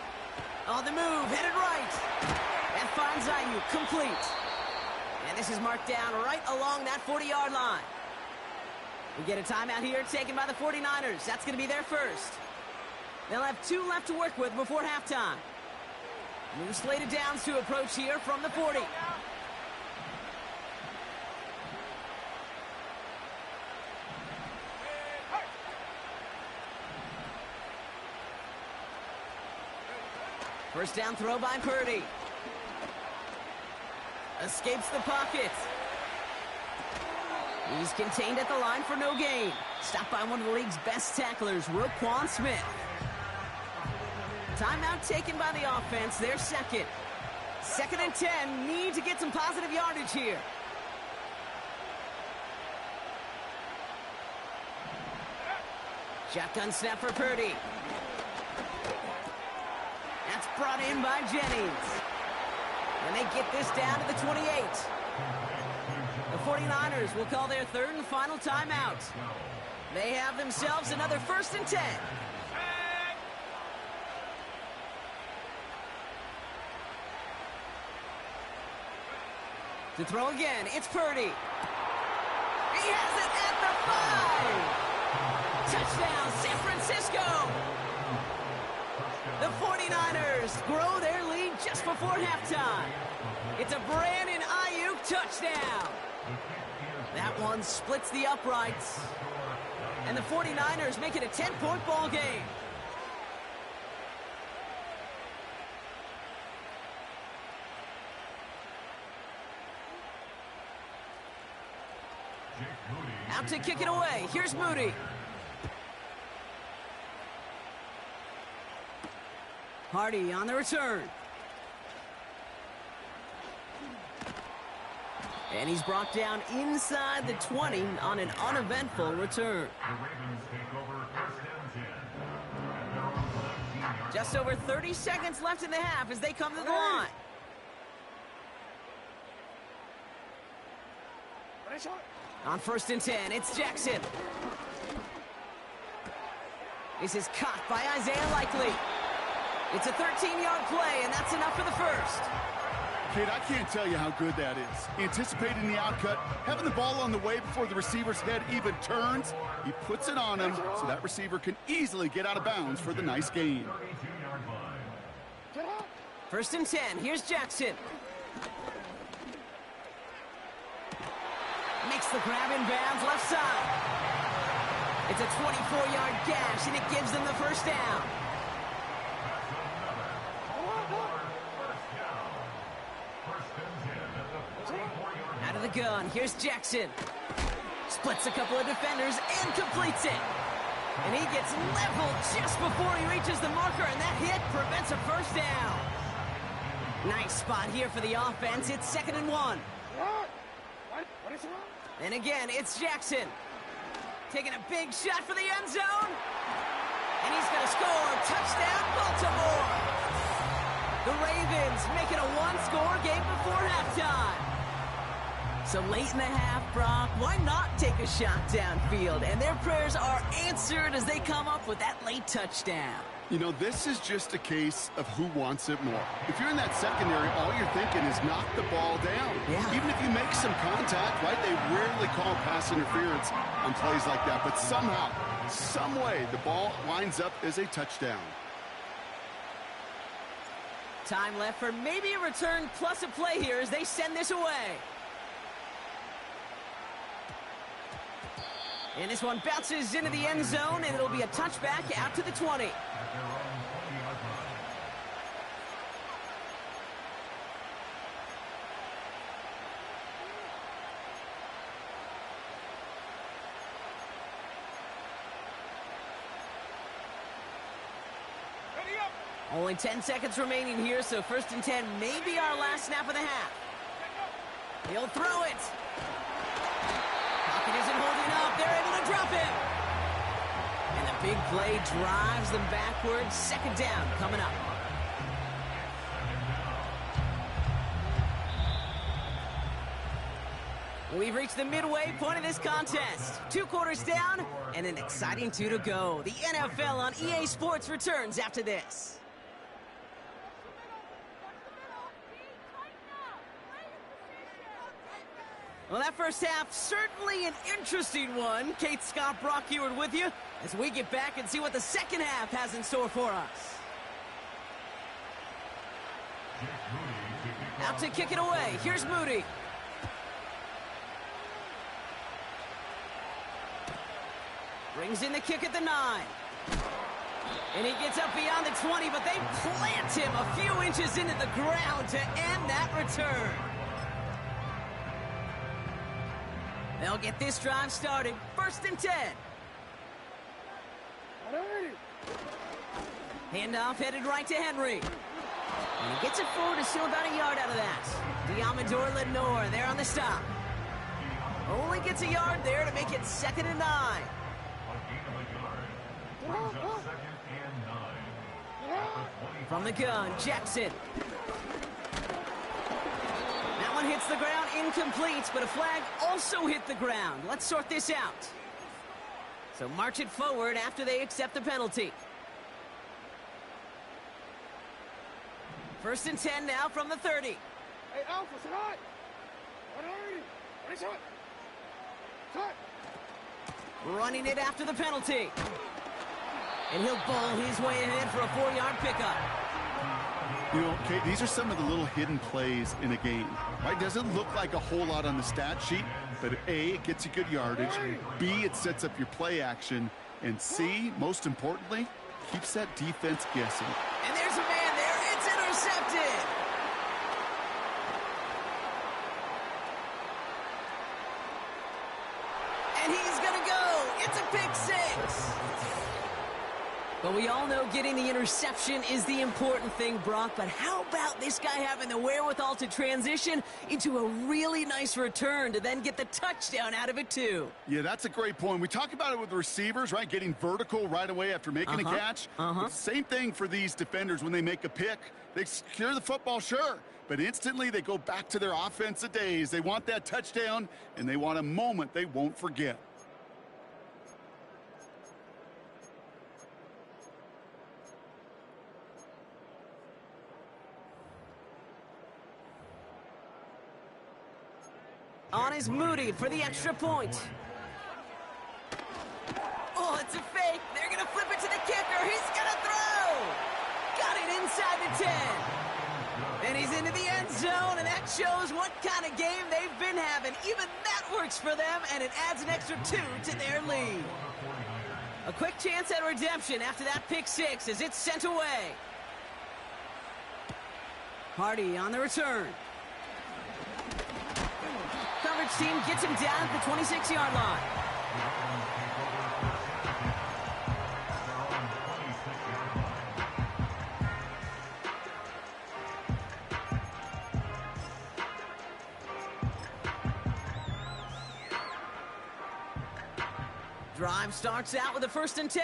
On the move, headed right. That finds Ayuk, complete. And this is marked down right along that 40-yard line. We get a timeout here taken by the 49ers. That's going to be their first. They'll have 2 left to work with before halftime. New slated downs to approach here from the 40. First down throw by Purdy. Escapes the pocket. He's contained at the line for no gain. Stopped by one of the league's best tacklers, Roquan Smith. Timeout taken by the offense, their second. 2nd and 10, need to get some positive yardage here. Shotgun snap for Purdy. That's brought in by Jennings. And they get this down to the 28. The 49ers will call their 3rd and final timeout. They have themselves another 1st and 10. To throw again, it's Purdy. He has it at the 5. Touchdown, San Francisco. The 49ers grow their lead just before halftime. It's a Brandon Ayuk touchdown. That one splits the uprights. And the 49ers make it a 10-point ball game. Out to kick it away. Here's Moody. Hardy on the return. And he's brought down inside the 20 on an uneventful return. Just over 30 seconds left in the half as they come to the line. On 1st and 10, it's Jackson. This is caught by Isaiah Likely. It's a 13-yard play, and that's enough for the first. Kid, I can't tell you how good that is. Anticipating the outcut, having the ball on the way before the receiver's head even turns, he puts it on him so that receiver can easily get out of bounds for the nice gain. 1st and 10, here's Jackson. Makes the grab in bounds left side. It's a 24-yard gash, and it gives them the first down. Out of the gun, here's Jackson. Splits a couple of defenders and completes it. And he gets leveled just before he reaches the marker, and that hit prevents a first down. Nice spot here for the offense. It's 2nd and 1. And again, it's Jackson. Taking a big shot for the end zone. And he's going to score. Touchdown, Baltimore. The Ravens make it a one-score game before halftime. So late in the half, Brock, why not take a shot downfield? And their prayers are answered as they come up with that late touchdown. You know, this is just a case of who wants it more. If you're in that secondary, all you're thinking is knock the ball down. Yeah. Even if you make some contact, right, they rarely call pass interference on plays like that. But somehow, some way, the ball winds up as a touchdown. Time left for maybe a return plus a play here as they send this away. And this one bounces into the end zone, and it'll be a touchback out to the 20. Only 10 seconds remaining here, so 1st and 10 may be our last snap of the half. He'll throw it. Pocket isn't holding up. They're able to drop him. And the big play drives them backwards. 2nd down coming up. We've reached the midway point of this contest. 2 quarters down and an exciting 2 to go. The NFL on EA Sports returns after this. Well, that first half, certainly an interesting one. Kate Scott, Brock Ewart with you as we get back and see what the second half has in store for us. Out to kick it away. Here's Moody. Brings in the kick at the 9. And he gets up beyond the 20, but they plant him a few inches into the ground to end that return. They'll get this drive started. 1st and 10. Handoff headed right to Henry. And he gets it forward to steal about a yard out of that. Diamador Lenore there on the stop. Only gets a yard there to make it 2nd and 9. From the gun, Jackson. That one hits the ground, incomplete, but a flag also hit the ground. Let's sort this out. So march it forward after they accept the penalty. 1st and 10 now from the 30. Hey, Alpha, it's hot. It's hot. Running it after the penalty. And he'll bowl his way ahead for a 4-yard pickup. You know, Kate, these are some of the little hidden plays in a game, right? Doesn't look like a whole lot on the stat sheet, but A, it gets you good yardage. B, it sets up your play action. And C, most importantly, keeps that defense guessing. And there's a man there. It's intercepted. And he's going to go. It's a pick 6. But we all know getting the interception is the important thing, Brock. But how about this guy having the wherewithal to transition into a really nice return to then get the touchdown out of it, too? Yeah, that's a great point. We talk about it with the receivers, right? Getting vertical right away after making a catch. Same thing for these defenders when they make a pick. They secure the football, sure. But instantly they go back to their offensive days. They want that touchdown, and they want a moment they won't forget. On is Moody for the extra point. Oh, it's a fake. They're going to flip it to the kicker. He's going to throw. Got it inside the 10. And he's into the end zone, and that shows what kind of game they've been having. Even that works for them, and it adds an extra 2 to their lead. A quick chance at redemption after that pick 6 as it's sent away. Hardy on the return. Coverage team gets him down at the 26-yard line. Drive starts out with a 1st and 10.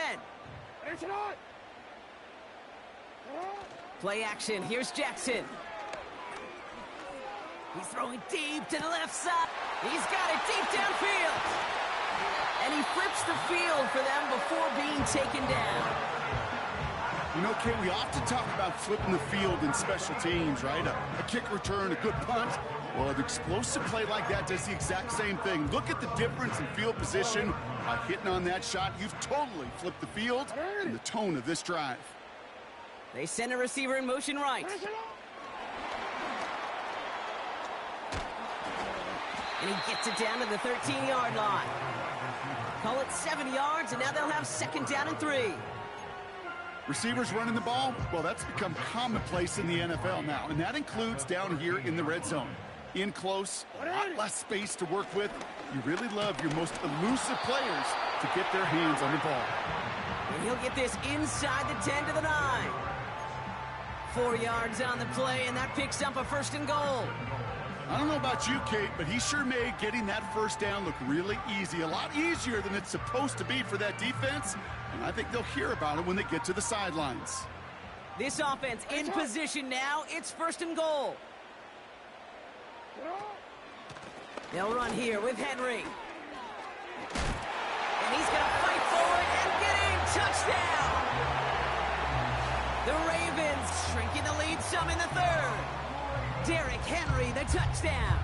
Play action. Here's Jackson. He's throwing deep to the left side. He's got it deep downfield. And he flips the field for them before being taken down. You know, Kate, we often talk about flipping the field in special teams, right? A kick return, a good punt. Well, an explosive play like that does the exact same thing. Look at the difference in field position. By hitting on that shot, you've totally flipped the field and the tone of this drive. They send a receiver in motion right. And he gets it down to the 13-yard line. Call it 7 yards, and now they'll have 2nd down and 3. Receivers running the ball, well, that's become commonplace in the NFL now, and that includes down here in the red zone. In close, a lot less space to work with. You really love your most elusive players to get their hands on the ball. And he'll get this inside the 10 to the 9. 4 yards on the play, and that picks up a 1st and goal. I don't know about you, Kate, but he sure made getting that 1st down look really easy. A lot easier than it's supposed to be for that defense. And I think they'll hear about it when they get to the sidelines. This offense in position now. It's 1st and goal. They'll run here with Henry. And he's going to fight forward and get in. Touchdown! The Ravens shrinking the lead some in the third. Derrick Henry, the touchdown.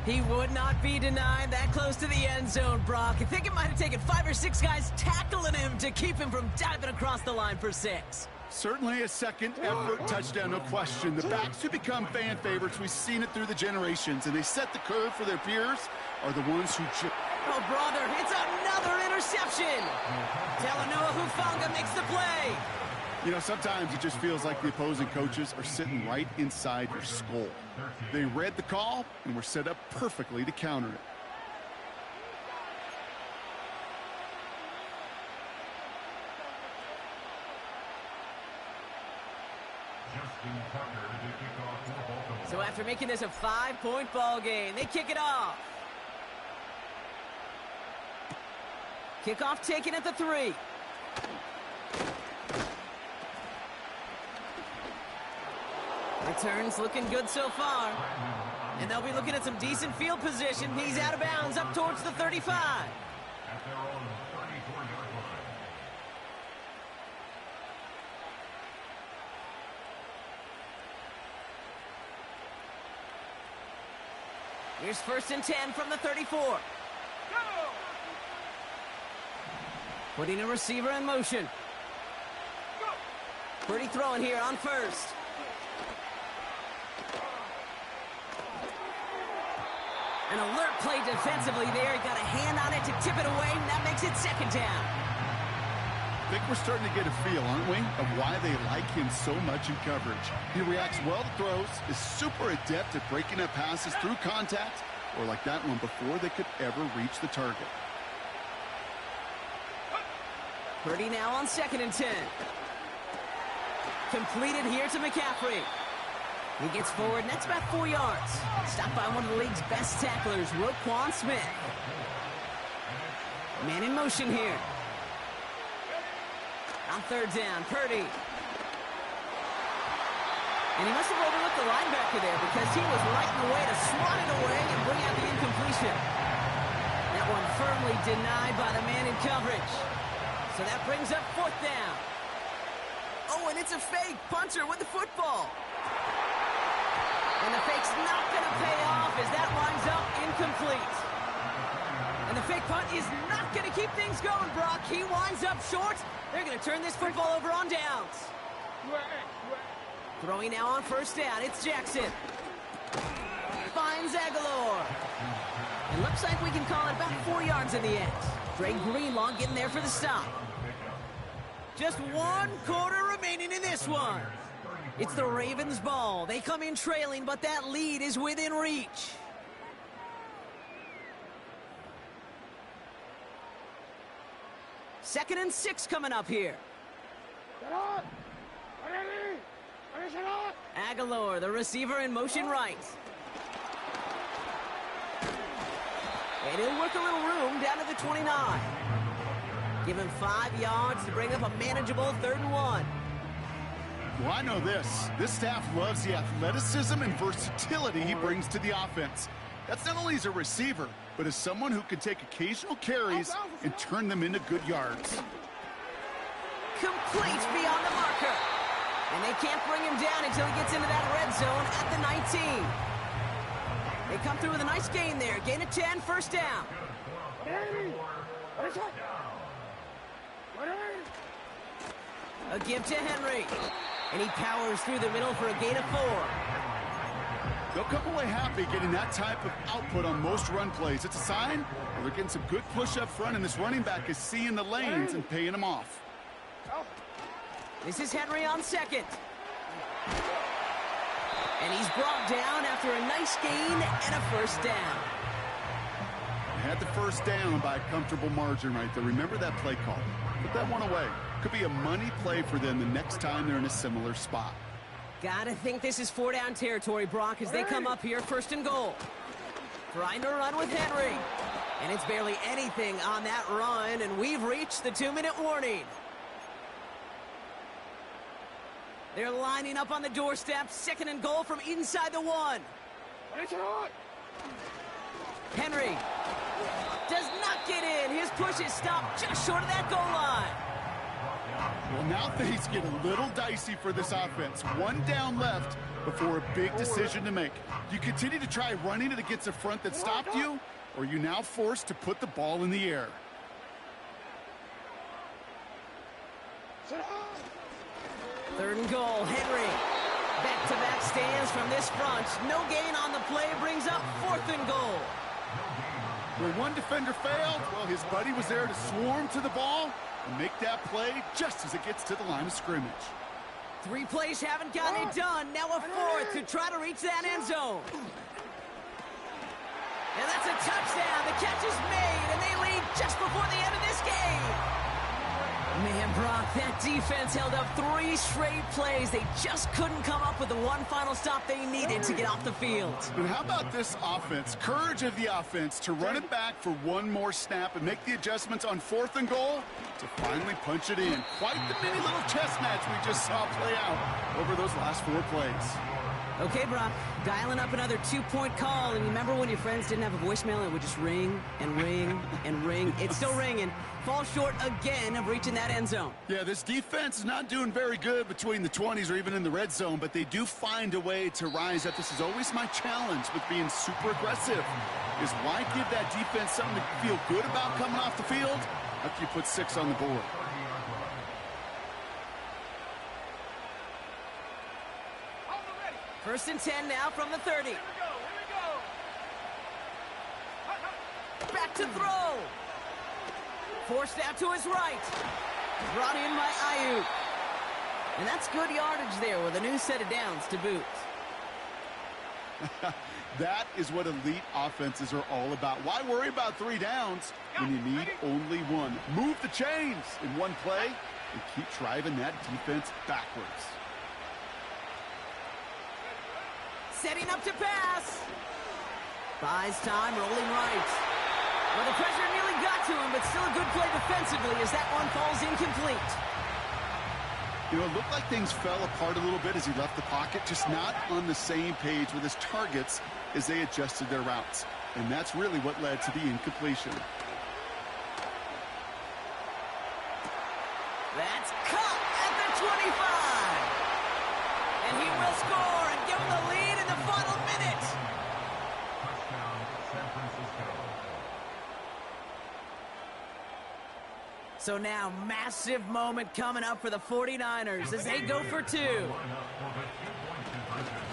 He would not be denied that close to the end zone, Brock. I think it might have taken 5 or 6 guys tackling him to keep him from diving across the line for 6. Certainly a second effort touchdown, no question. The backs who become fan favorites, we've seen it through the generations, and they set the curve for their peers, are the ones who... Oh, brother, it's another interception. Talanoa Hufanga makes the play. You know, sometimes it just feels like the opposing coaches are sitting right inside your skull. They read the call and were set up perfectly to counter it. So after making this a 5-point ball game, they kick it off. Kickoff taken at the 3. Returns looking good so far. And they'll be looking at some decent field position. He's out of bounds up towards the 35. Here's 1st and 10 from the 34. Putting a receiver in motion. Pretty throwing here on 1st. An alert play defensively there. He got a hand on it to tip it away, and that makes it 2nd down. I think we're starting to get a feel, aren't we, of why they like him so much in coverage. He reacts well to throws, is super adept at breaking up passes through contact, or like that one before they could ever reach the target. Purdy now on 2nd and 10. Completed here to McCaffrey. He gets forward, and that's about 4 yards. Stopped by one of the league's best tacklers, Roquan Smith. Man in motion here. On 3rd down, Purdy. And he must have overlooked the linebacker there because he was right in the way to swat it away and bring out the incompletion. That one firmly denied by the man in coverage. So that brings up 4th down. Oh, and it's a fake. Punter with the football. And the fake's not going to pay off as that winds up incomplete. And the fake punt is not going to keep things going, Brock. He winds up short. They're going to turn this football over on downs. Throwing now on 1st down. It's Jackson. Finds Aguilar. It looks like we can call it about 4 yards in the end. Dre Greenlaw getting there for the stop. Just 1 quarter remaining in this one. It's the Ravens' ball. They come in trailing, but that lead is within reach. Second and 6 coming up here. Aguilar, the receiver in motion right. And he'll work a little room down to the 29. Give him 5 yards to bring up a manageable 3rd and 1. Well, I know this. This staff loves the athleticism and versatility he brings to the offense. That's not only as a receiver, but as someone who can take occasional carries and turn them into good yards. Complete beyond the marker. And they can't bring him down until he gets into that red zone at the 19. They come through with a nice gain there. Gain of 10, 1st down. A give to Henry. And he powers through the middle for a gain of 4. They'll come away happy getting that type of output on most run plays. It's a sign that they're getting some good push up front, and this running back is seeing the lanes and paying them off. This is Henry on 2nd. And he's brought down after a nice gain and a 1st down. They had the 1st down by a comfortable margin right there. Remember that play call. Put that one away. Could be a money play for them the next time they're in a similar spot. Gotta think this is 4 down territory, Brock, as they come up here 1st and goal. Trying to run with Henry. And it's barely anything on that run, and we've reached the 2-minute warning. They're lining up on the doorstep. 2nd and goal from inside the 1. Henry does not get in. His push is stopped just short of that goal line. Well, now things get a little dicey for this offense. One down left before a big decision to make. Do you continue to try running it against a front that stopped you, or are you now forced to put the ball in the air? Third and goal, Henry. Back-to-back stands from this front. No gain on the play, brings up fourth and goal. Where one defender failed, well, his buddy was there to swarm to the ball and make that play just as it gets to the line of scrimmage. 3 plays haven't gotten it done. Now a fourth to try to reach that end zone. And that's a touchdown. The catch is made, and they lead just before the end of this game. Man, Brock, that defense held up 3 straight plays. They just couldn't come up with the one final stop they needed to get off the field. And how about this offense? Courage of the offense to run it back for one more snap and make the adjustments on fourth and goal to finally punch it in. Quite the mini little chess match we just saw play out over those last 4 plays. Okay, Brock, dialing up another 2-point call. And you remember when your friends didn't have a voicemail and it would just ring and ring and ring? It's still ringing. Fall short again of reaching that end zone. Yeah, this defense is not doing very good between the 20s or even in the red zone, but they do find a way to rise up. This is always my challenge with being super aggressive, is why give that defense something to feel good about coming off the field after you put 6 on the board? First and 10 now from the 30. Back to throw. Forced out to his right. Brought in by Ayuk. And that's good yardage there with a new set of downs to boot. That is what elite offenses are all about. Why worry about 3 downs when you need only 1? Move the chains in one play and keep driving that defense backwards. Setting up to pass. Buys time, rolling right. Well, the pressure nearly got to him, but still a good play defensively as that one falls incomplete. You know, it looked like things fell apart a little bit as he left the pocket, just not on the same page with his targets as they adjusted their routes. And that's really what led to the incompletion. That's caught at the 25. And he will score and give him the lead in the final minute. So now, massive moment coming up for the 49ers as they go for 2.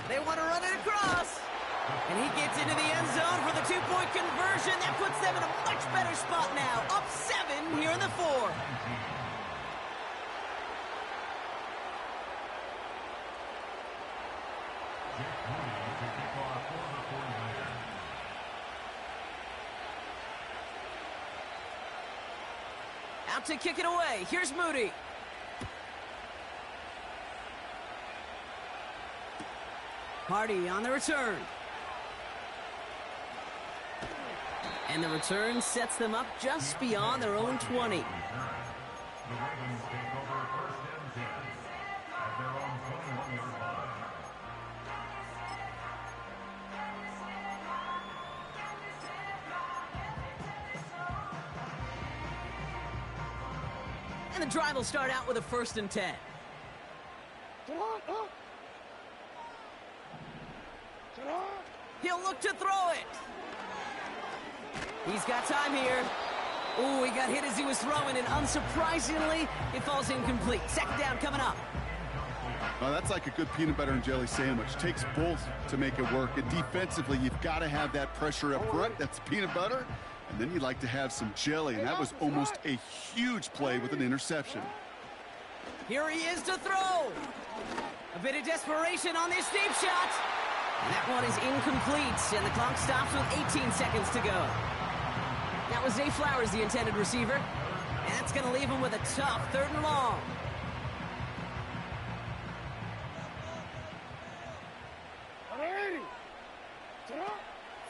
They want to run it across. And he gets into the end zone for the 2-point conversion. That puts them in a much better spot now. Up 7 here in the 4. Out to kick it away. Here's Moody. Hardy on the return. And the return sets them up just beyond their own 20. And the drive will start out with a 1st and 10. He'll look to throw it. He's got time here. Ooh, he got hit as he was throwing, and unsurprisingly, it falls incomplete. 2nd down coming up. Well, that's like a good peanut butter and jelly sandwich. Takes both to make it work. And defensively, you've got to have that pressure up front. That's peanut butter. And then you'd like to have some jelly. And that was almost a huge play with an interception. Here he is to throw. A bit of desperation on this deep shot. And that one is incomplete. And the clock stops with 18 seconds to go. That was Zay Flowers, the intended receiver. And that's going to leave him with a tough 3rd and long.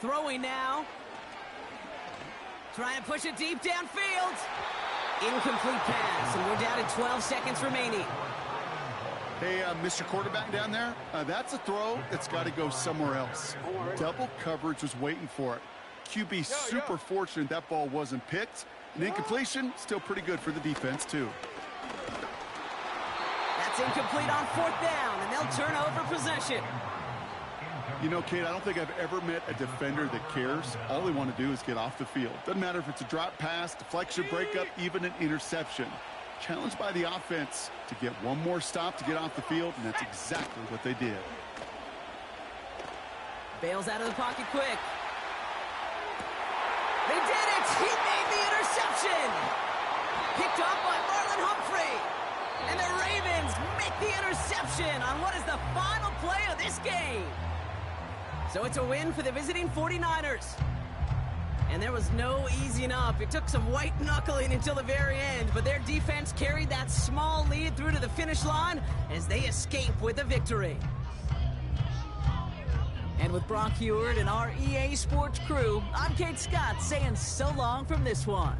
Throwing now. Trying to push it deep downfield. Incomplete pass, and we're down to 12 seconds remaining. Hey, Mr. Quarterback down there, that's a throw that's got to go somewhere else. Double coverage was waiting for it. QB super fortunate that ball wasn't picked. An incompletion, still pretty good for the defense, too. That's incomplete on 4th down, and they'll turn over possession. You know, Kate, I don't think I've ever met a defender that cares. All they want to do is get off the field. Doesn't matter if it's a drop pass, deflection, breakup, even an interception. Challenged by the offense to get one more stop to get off the field, and that's exactly what they did. Bails out of the pocket quick. They did it! He made the interception! Picked off by Marlon Humphrey. And the Ravens make the interception on what is the final play of this game. So it's a win for the visiting 49ers. And there was no easing up. It took some white knuckling until the very end, but their defense carried that small lead through to the finish line as they escape with a victory. And with Brock Heward and our EA Sports crew, I'm Kate Scott saying so long from this one.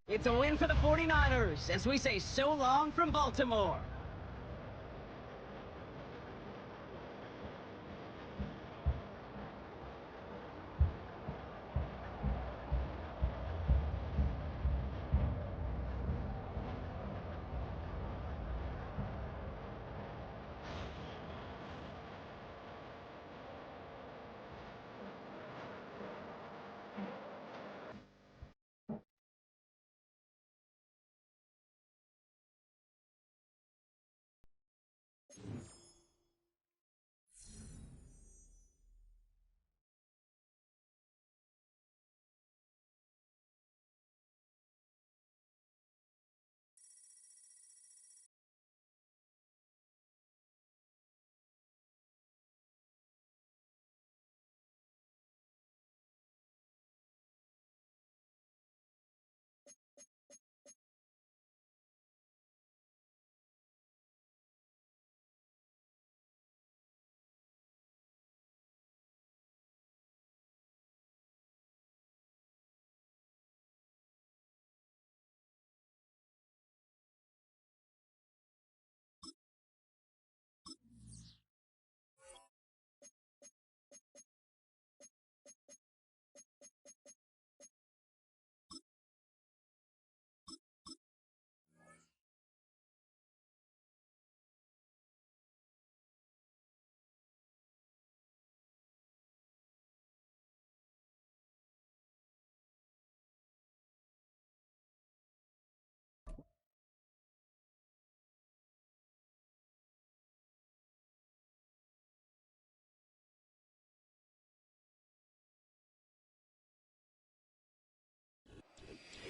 It's a win for the 49ers as we say so long from Baltimore.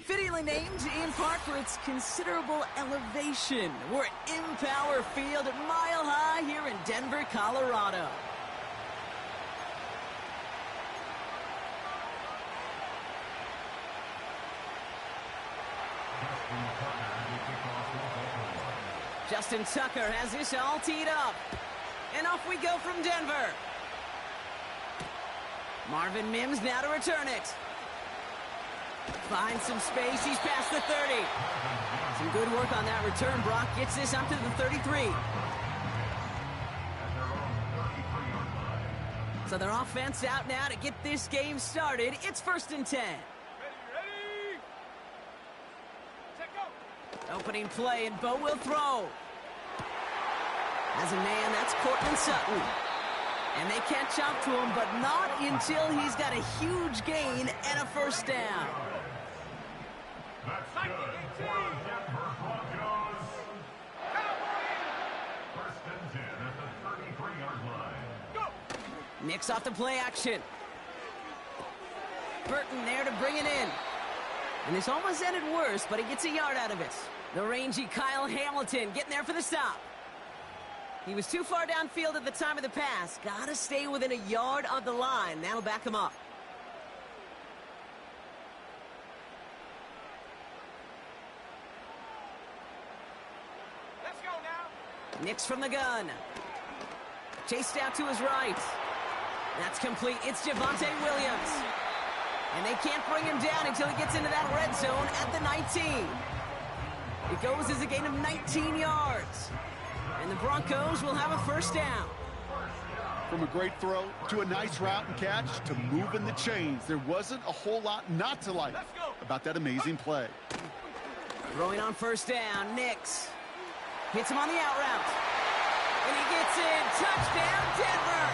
Fittingly named in part for its considerable elevation. We're at Empower Field at Mile High here in Denver, Colorado. Justin Tucker has this all teed up. And off we go from Denver. Marvin Mims now to return it. Finds some space, he's past the 30. Some good work on that return. Brock gets this up to the 33. So their offense out now to get this game started. It's 1st and 10. Ready? Set, go! Opening play, and Bo will throw. As a man, that's Cortland Sutton. And they catch up to him, but not until he's got a huge gain and a 1st down. That's good for Denver Broncos. First and 10 at the 33-yard line. Go! Knicks off the play action. Burton there to bring it in. And this almost ended worse, but he gets a yard out of it. The rangy Kyle Hamilton getting there for the stop. He was too far downfield at the time of the pass. Gotta stay within a yard of the line. That'll back him up. Let's go now! Knicks from the gun. Chased out to his right. That's complete. It's Javonte Williams. And they can't bring him down until he gets into that red zone at the 19. It goes as a gain of 19 yards. And the Broncos will have a 1st down. From a great throw to a nice route and catch to moving the chains, there wasn't a whole lot not to like about that amazing play. Throwing on first down, Nix. Hits him on the out route. And he gets in. Touchdown, Denver.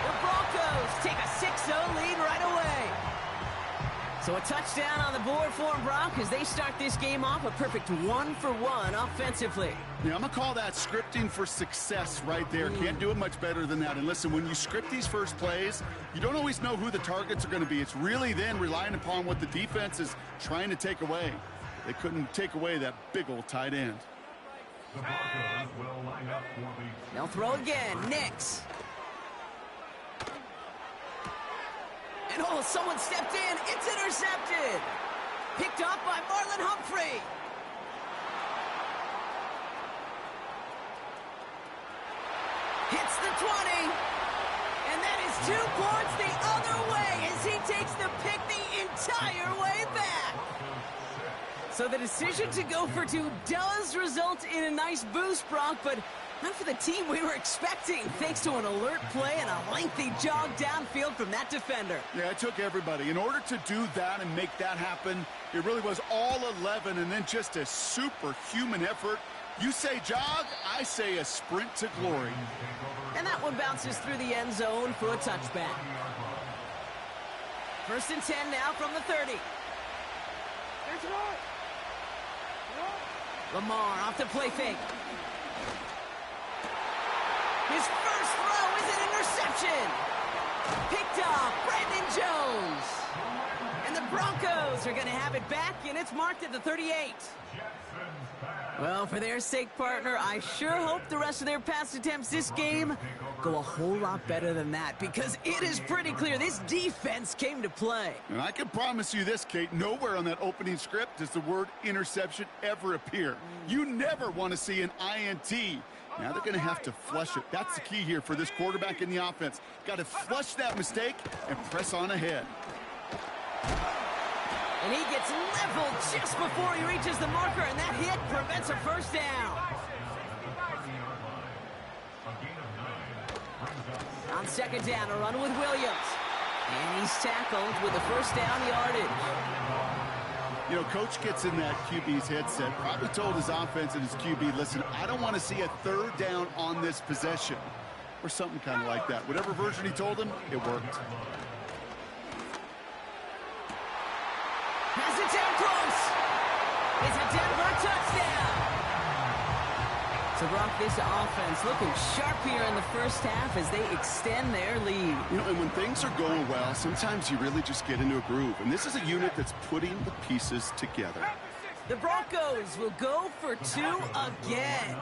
The Broncos take a 6-0 lead right away. So a touchdown on the board for them, Brock, as they start this game off a perfect 1-for-1 offensively. Yeah, I'm going to call that scripting for success right there. Can't do it much better than that. And listen, when you script these first plays, you don't always know who the targets are going to be. It's really then relying upon what the defense is trying to take away. They couldn't take away that big old tight end. The Broncos will line up for the... They'll throw again. Nix. And oh, someone stepped in. It's intercepted. Picked up by Marlon Humphrey. Hits the 20. And that is 2 points the other way as he takes the pick the entire way back. So the decision to go for 2 does result in a nice boost, Brock, but not for the team we were expecting, thanks to an alert play and a lengthy jog downfield from that defender. Yeah, it took everybody. In order to do that and make that happen, it really was all 11 and then just a superhuman effort. You say jog, I say a sprint to glory. And that one bounces through the end zone for a touchback. 1st and 10 now from the 30. Lamar off the play fake. His first throw is an interception. Picked off Brandon Jones. And the Broncos are going to have it back, and it's marked at the 38. Well, for their sake, partner, I sure hope the rest of their pass attempts this game go a whole lot better than that, because it is pretty clear this defense came to play. And I can promise you this, Kate, nowhere on that opening script does the word interception ever appear. You never want to see an INT. Now they're going to have to flush it. That's the key here for this quarterback in the offense. Got to flush that mistake and press on ahead. And he gets leveled just before he reaches the marker, and that hit prevents a first down. On 2nd down, a run with Williams. And he's tackled with the first down yardage. You know, Coach gets in that QB's headset, probably told his offense and his QB, listen, I don't want to see a 3rd down on this possession. Or something kind of like that. Whatever version he told him, it worked. Pass it down close. It's a Denver touchdown. So, Brock, this offense looking sharp here in the first half as they extend their lead. You know, and when things are going well, sometimes you really just get into a groove. And this is a unit that's putting the pieces together. The Broncos will go for 2 again.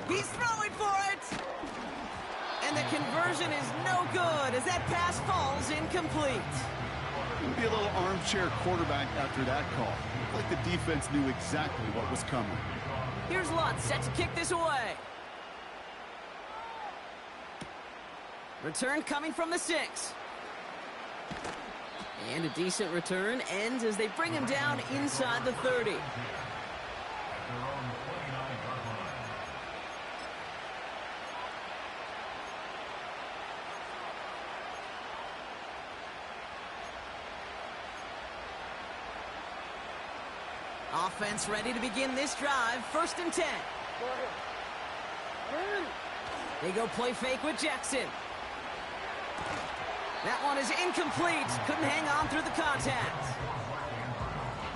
He's throwing for it. And the conversion is no good as that pass falls incomplete. It'll be a little armchair quarterback after that call. Looked like the defense knew exactly what was coming. Here's Lutz set to kick this away. Return coming from the 6. And a decent return ends as they bring him down inside the 30. Offense ready to begin this drive. 1st and 10. They go play fake with Jackson. That one is incomplete. Couldn't hang on through the contact.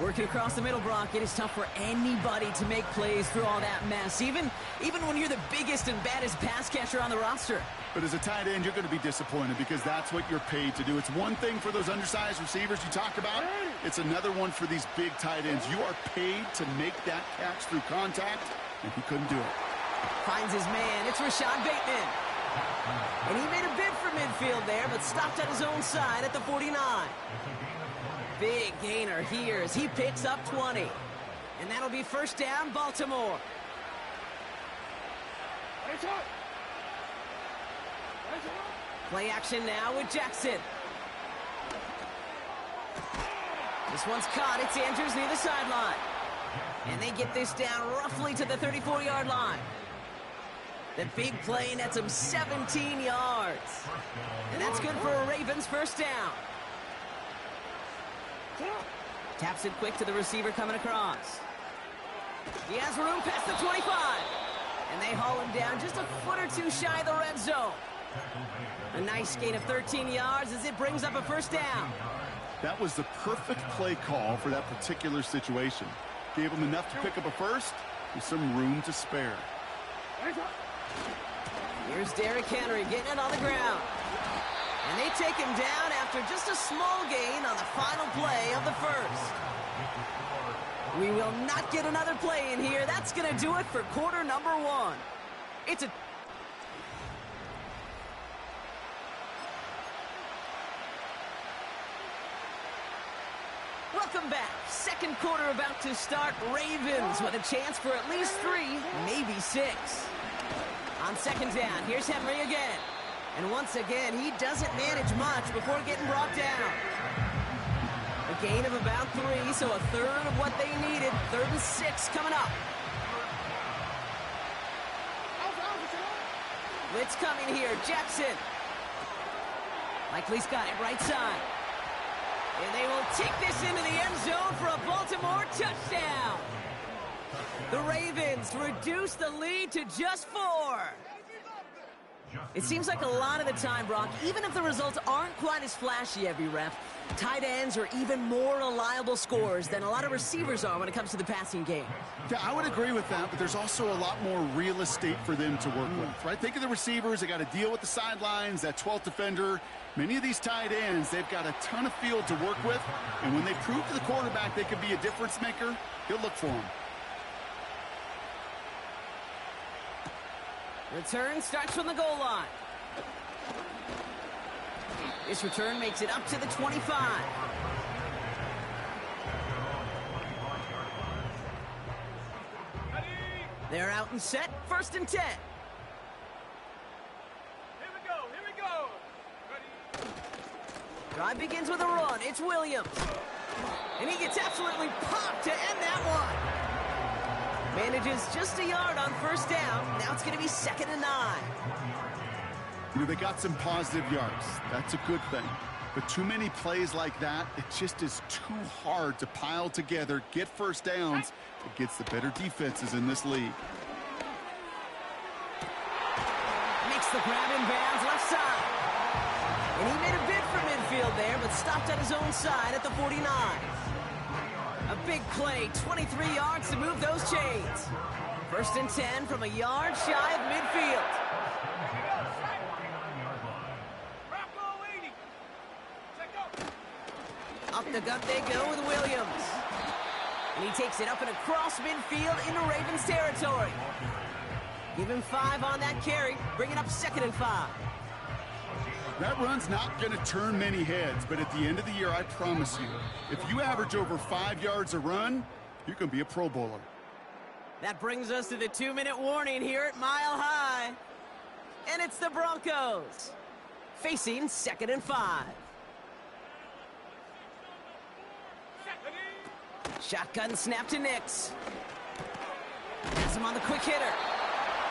Working across the middle, Brock, it is tough for anybody to make plays through all that mess, even when you're the biggest and baddest pass catcher on the roster. But as a tight end, you're going to be disappointed because that's what you're paid to do. It's one thing for those undersized receivers you talk about. It's another one for these big tight ends. You are paid to make that catch through contact, and he couldn't do it. Finds his man. It's Rashad Bateman. And he made a bid for midfield there, but stopped at his own side at the 49. Big gainer here as he picks up 20. And that'll be 1st down, Baltimore. Play action now with Jackson. This one's caught. It's Andrews near the sideline. And they get this down roughly to the 34-yard line. The big play nets him 17 yards. And that's good for a Ravens first down. Taps it quick to the receiver coming across. He has room past the 25. And they haul him down just a foot or two shy of the red zone. A nice gain of 13 yards as it brings up a first down. That was the perfect play call for that particular situation. Gave him enough to pick up a first with some room to spare. Here's Derrick Henry getting it on the ground. And they take him down after just a small gain on the final play of the first. We will not get another play in here. That's going to do it for quarter number one. It's a... Welcome back. Second quarter about to start. Ravens with a chance for at least 3, maybe 6. On second down, here's Henry again. And once again, he doesn't manage much before getting brought down. A gain of about 3, so a third of what they needed. 3rd and 6 coming up. Blitz coming here. Jackson. Likely's got it right side. And they will take this into the end zone for a Baltimore touchdown. The Ravens reduce the lead to just 4. It seems like a lot of the time, Brock, even if the results aren't quite as flashy every rep, tight ends are even more reliable scorers than a lot of receivers are when it comes to the passing game. Yeah, I would agree with that, but there's also a lot more real estate for them to work with, right? Think of the receivers. They got to deal with the sidelines, that 12th defender. Many of these tight ends, they've got a ton of field to work with, and when they prove to the quarterback they can be a difference maker, he'll look for them. Return starts from the goal line. This return makes it up to the 25. They're out and set. 1st and 10. Here we go. Here we go. Ready. Drive begins with a run. It's Williams. And he gets absolutely popped to end that one. Manages just a yard on 1st down. Now it's going to be 2nd and 9. You know, they got some positive yards. That's a good thing. But too many plays like that, it just is too hard to pile together, get first downs against the better defenses in this league. Makes the grab in bounds left side. And he made a bid for midfield there, but stopped at his own side at the 49. A big play, 23 yards to move those chains. 1st and 10 from a yard shy of midfield. Up the gut they go with Williams. And he takes it up and across midfield into Ravens territory. Give him 5 on that carry, bringing up 2nd and 5. That run's not going to turn many heads, but at the end of the year, I promise you, if you average over 5 yards a run, you're going to be a Pro Bowler. That brings us to the 2-minute warning here at Mile High. And it's the Broncos facing 2nd and 5. Shotgun snap to Nix. Has him on the quick hitter.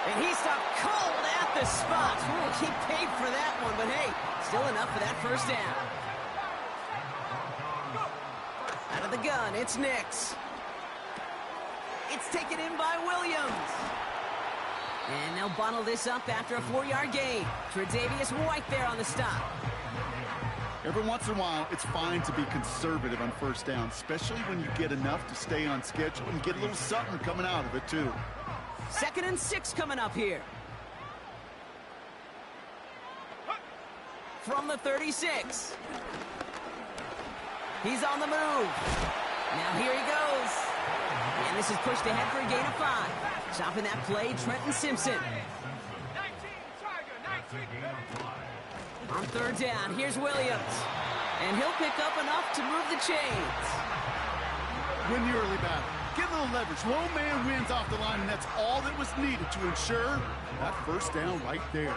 And he stopped cold at the spot. Ooh, he paid for that one, but hey, still enough for that 1st down. Out of the gun, it's Nix. It's taken in by Williams. And they'll bottle this up after a 4-yard gain. Tre'Davious White there on the stop. Every once in a while, it's fine to be conservative on 1st down, especially when you get enough to stay on schedule and get a little something coming out of it, too. 2nd and 6 coming up here. From the 36. He's on the move. Now here he goes. And this is pushed ahead for a gain of 5. Chopping that play, Trenton Simpson. 19, Tiger, 19. On 3rd down, here's Williams. And he'll pick up enough to move the chains. Win the early battle. Get a little leverage. One man wins off the line, and that's all that was needed to ensure that 1st down right there.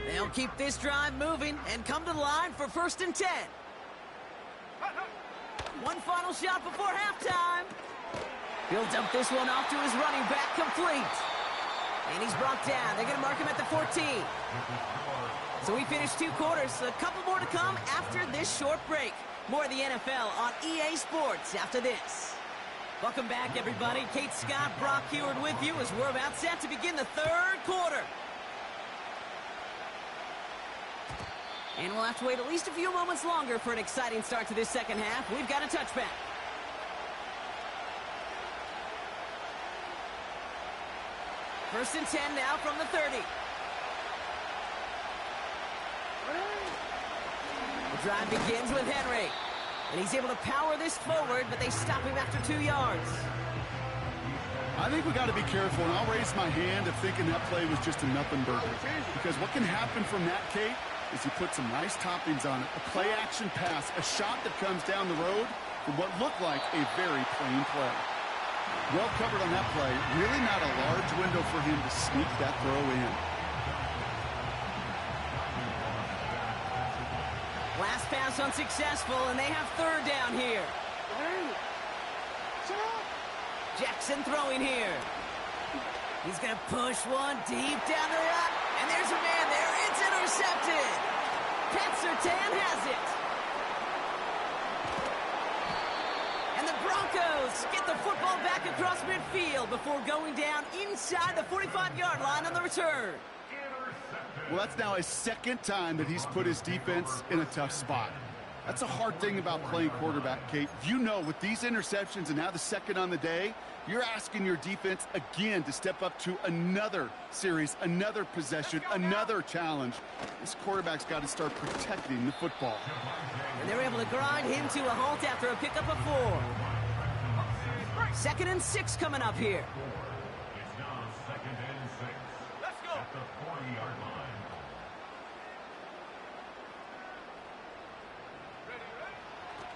They'll keep this drive moving and come to the line for 1st and 10. One final shot before halftime. Builds up this one off to his running back, complete. And he's brought down. They're going to mark him at the 14. So we finished 2 quarters. A couple more to come after this short break. More of the NFL on EA Sports after this. Welcome back, everybody. Kate Scott, Brock Heward with you as we're about set to begin the 3rd quarter. And we'll have to wait at least a few moments longer for an exciting start to this second half. We've got a touchback. First and 10 now from the 30. The drive begins with Henry. And he's able to power this forward, but they stop him after 2 yards. I think we got to be careful, and I'll raise my hand of thinking that play was just a nothing burger. Because what can happen from that, Kate, is you put some nice toppings on it. A play-action pass, a shot that comes down the road for what looked like a very plain play. Well covered on that play. Really not a large window for him to sneak that throw in. Last pass unsuccessful, and they have 3rd down here. Jackson throwing here. He's going to push one deep down the run, and there's a man there. It's intercepted. Pat Surtain has it. And the Broncos get the football back across midfield before going down inside the 45-yard line on the return. Well, that's now a 2nd time that he's put his defense in a tough spot. That's a hard thing about playing quarterback, Kate. You know, with these interceptions and now the 2nd on the day, you're asking your defense again to step up to another series, another possession, another challenge. This quarterback's got to start protecting the football. And they're able to grind him to a halt after a pickup of 4. 2nd and 6 coming up here. It's now 2nd and 6. Let's go. At the 40-yard line.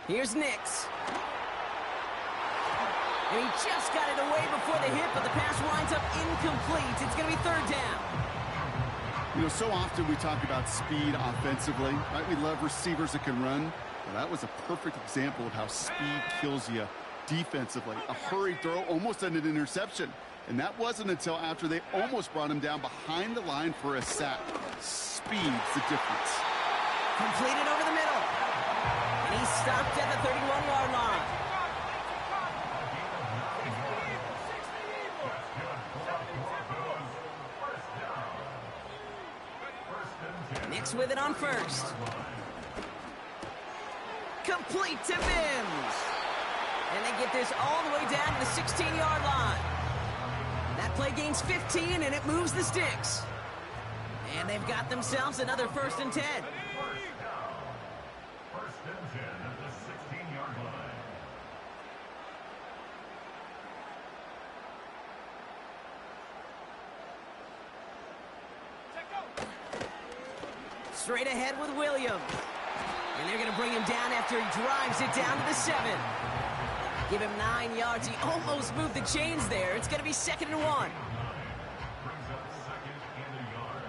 Here's Nix. And he just got it away before the hit, but the pass winds up incomplete. It's going to be 3rd down. You know, so often we talk about speed offensively, right? We love receivers that can run. Well, that was a perfect example of how speed kills you defensively. A hurried throw, almost an interception. And that wasn't until after they almost brought him down behind the line for a sack. Speed's the difference. Completed over the middle. And he's stopped at the 31-yard line. Nix with it on 1st. Complete to Mims. And they get this all the way down to the 16-yard line. That play gains 15, and it moves the sticks. And they've got themselves another 1st and 10. First and 10 at the 16-yard line. Straight ahead with Williams. And they're going to bring him down after he drives it down to the 7. Give him 9 yards. He almost moved the chains there. It's going to be 2nd and 1. Brings up 2nd and a yard.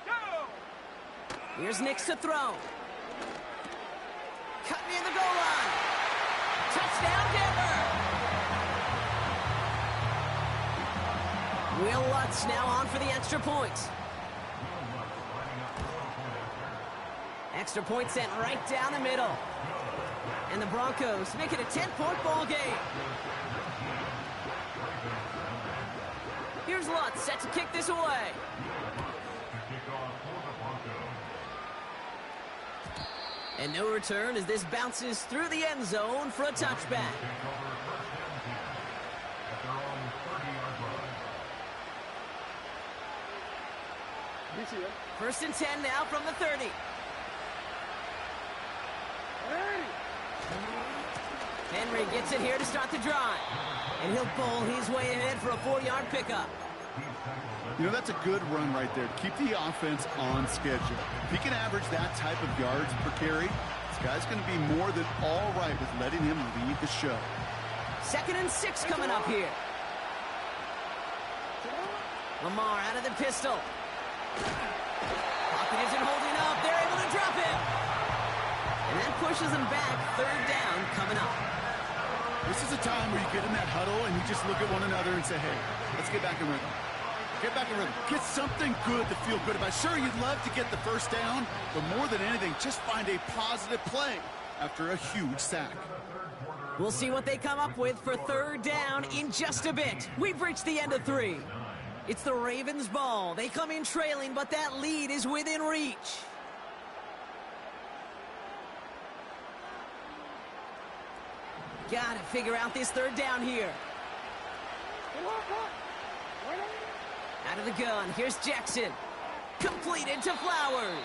Go! Here's Nix to throw. Cut near the goal line. Touchdown, Denver. Will Lutz now on for the extra point. Extra point sent right down the middle. And the Broncos make it a 10-point ball game. Here's Lutz set to kick this away. And no return as this bounces through the end zone for a touchback. First and 10 now from the 30. Henry gets it here to start the drive. And he'll bowl his way ahead for a 4-yard pickup. You know, that's a good run right there. Keep the offense on schedule. If he can average that type of yards per carry, this guy's going to be more than all right with letting him lead the show. 2nd and 6 coming up here. Lamar out of the pistol. Pocket isn't holding up. They're able to drop him. And that pushes him back. 3rd down coming up. This is a time where you get in that huddle and you just look at one another and say, hey, let's get back in rhythm. Get back in rhythm. Get something good to feel good about. Sure, you'd love to get the first down, but more than anything, just find a positive play after a huge sack. We'll see what they come up with for third down in just a bit. We've reached the end of 3. It's the Ravens' ball. They come in trailing, but that lead is within reach. Gotta figure out this third down here. Out of the gun, here's Jackson. Completed to Flowers.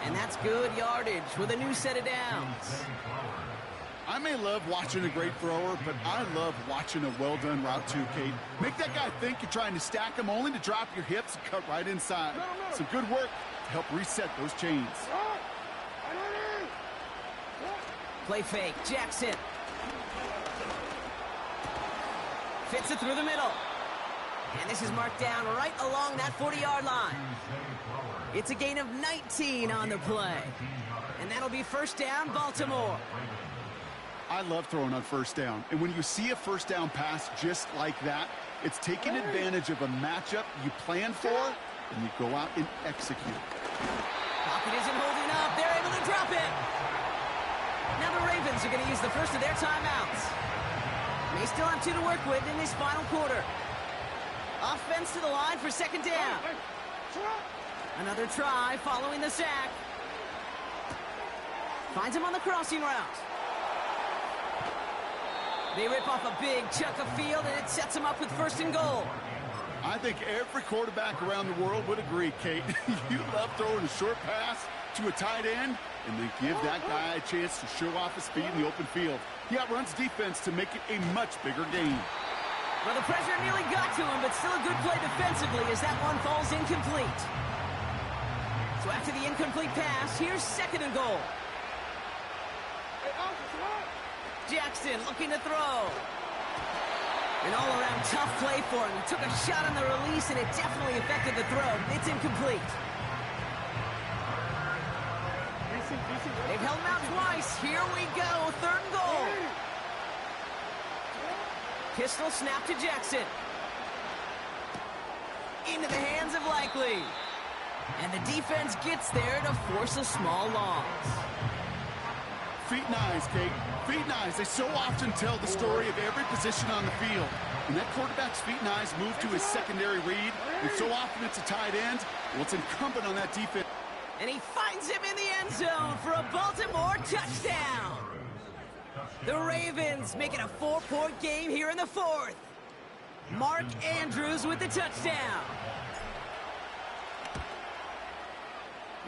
And that's good yardage with a new set of downs. I may love watching a great thrower, but I love watching a well-done route too, Kate. Make that guy think you're trying to stack him only to drop your hips and cut right inside. Some good work to help reset those chains. Play fake, Jackson. Fits it through the middle. And this is marked down right along that 40-yard line. It's a gain of 19 on the play. And that'll be first down, Baltimore. I love throwing on first down. And when you see a first down pass just like that, it's taking advantage of a matchup you plan for, and you go out and execute. Pocket isn't holding up. They're able to drop it. Now the Ravens are going to use the first of their timeouts. They still have 2 to work with in this final quarter. Offense to the line for second down. Another try following the sack. Finds him on the crossing route. They rip off a big chunk of field, and it sets them up with first and goal. I think every quarterback around the world would agree, Kate. You love throwing a short pass to a tight end and then give that guy a chance to show off his speed in the open field. He outruns defense to make it a much bigger game. Well, the pressure nearly got to him, but still a good play defensively as that one falls incomplete. So after the incomplete pass, here's second and goal. Jackson looking to throw. An all-around tough play for him. He took a shot on the release, and it definitely affected the throw. It's incomplete. They've held him out twice. Here we go. Third and goal. Pistol snap to Jackson. Into the hands of Likely. And the defense gets there to force a small loss. Feet and eyes, Kate. Feet and eyes. They so often tell the story of every position on the field. When that quarterback's feet and eyes move to his secondary read, and so often it's a tight end, well, it's incumbent on that defense. And he finds him in the end zone for a Baltimore touchdown. The Ravens make it a 4-point game here in the fourth. Mark Andrews with the touchdown.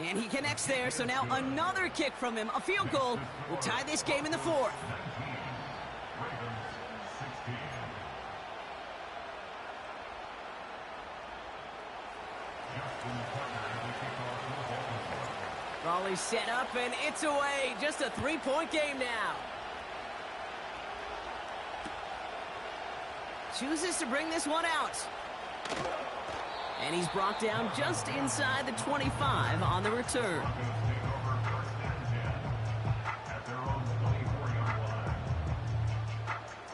And he connects there, so now another kick from him. A field goal will tie this game in the fourth. Raleigh set up, and it's away. Just a 3-point game now. Chooses to bring this one out. And he's brought down just inside the 25 on the return.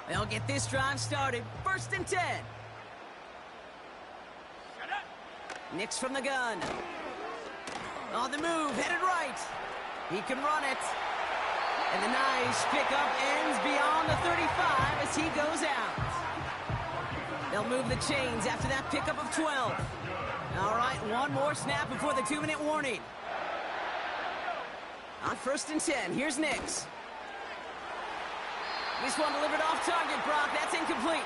They'll get this drive started. First and 10. Nix from the gun. On the move, headed right. He can run it. And the nice pickup ends beyond the 35 as he goes out. They'll move the chains after that pickup of 12. All right, one more snap before the 2-minute warning. On first and 10, here's Nix. This one delivered off target, Brock. That's incomplete.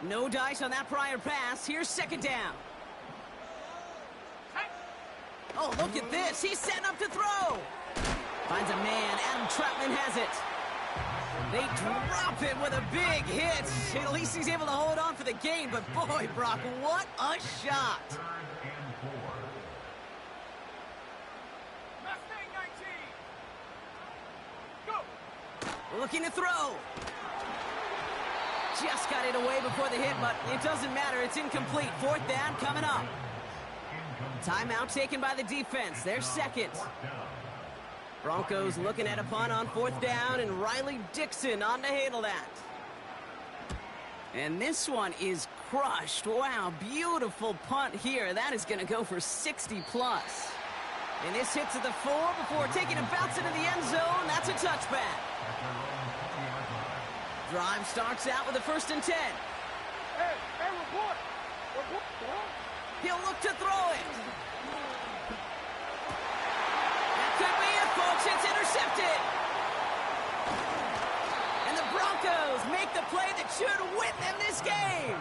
No dice on that prior pass. Here's second down. Oh, look at this. He's setting up to throw. Finds a man. Adam Troutman has it. They drop him with a big hit. At least he's able to hold on for the gain. But boy, Brock, what a shot. Mustang 19. Looking to throw. Just got it away before the hit, but it doesn't matter. It's incomplete. Fourth down coming up. Timeout taken by the defense. Their second. Broncos looking at a punt on fourth down, and Riley Dixon on to handle that. And this one is crushed. Wow, beautiful punt here. That is going to go for 60+. And this hits at the 4 before taking a bounce into the end zone. That's a touchback. Drive starts out with a 1st and 10. Hey, report. He'll look to throw it. That could be it, folks. It's intercepted. And the Broncos make the play that should win them this game.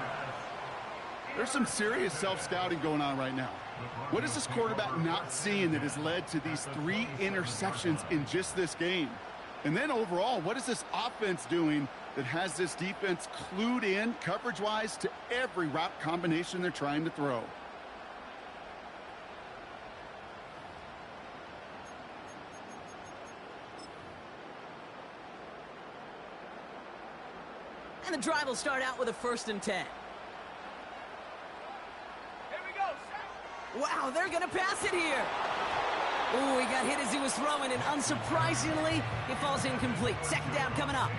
There's some serious self-scouting going on right now. What is this quarterback not seeing that has led to these 3 interceptions in just this game? And then overall, what is this offense doing that has this defense clued in coverage-wise to every route combination they're trying to throw? And the drive will start out with a 1st and 10. Here we go, set. Wow, they're going to pass it here. Ooh, he got hit as he was throwing, and unsurprisingly, it falls incomplete. Second down coming up.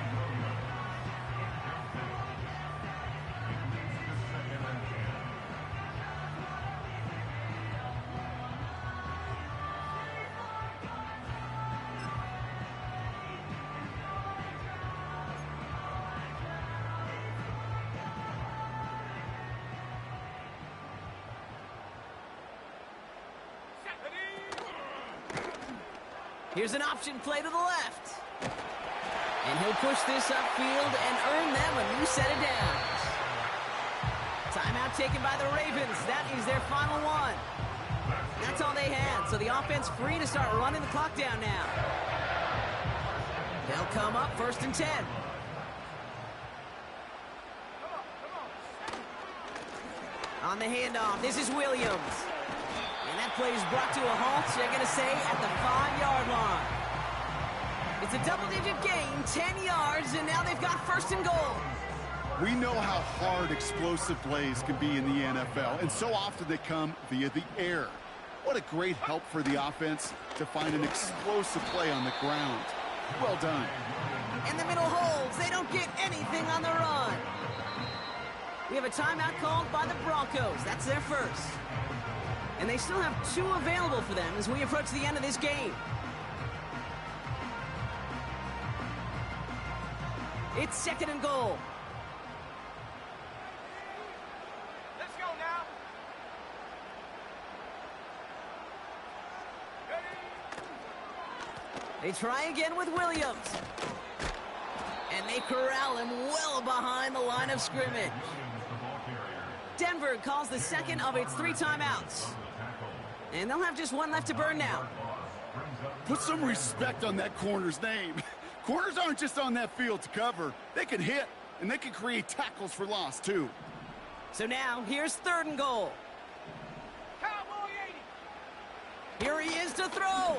Here's an option play to the left. And he'll push this upfield and earn them a new set of downs. Timeout taken by the Ravens. That is their final one. That's all they had, so the offense free to start running the clock down now. They'll come up 1st and 10. On the handoff, this is Williams. And that play is brought to a halt, they're going to say, at the 5-yard line. It's a double-digit gain, 10 yards, and now they've got 1st and goal. We know how hard explosive plays can be in the NFL, and so often they come via the air. What a great help for the offense to find an explosive play on the ground. Well done. And the middle holds. They don't get anything on the run. We have a timeout called by the Broncos. That's their first. And they still have 2 available for them as we approach the end of this game. It's 2nd and goal. Let's go now. They try again with Williams. And they corral him well behind the line of scrimmage. Denver calls the second of its 3 timeouts. And they'll have just 1 left to burn now. Put some respect on that corner's name. Corners aren't just on that field to cover. They can hit, and they can create tackles for loss, too. So now, here's 3rd and goal. Cowboy 80. Here he is to throw.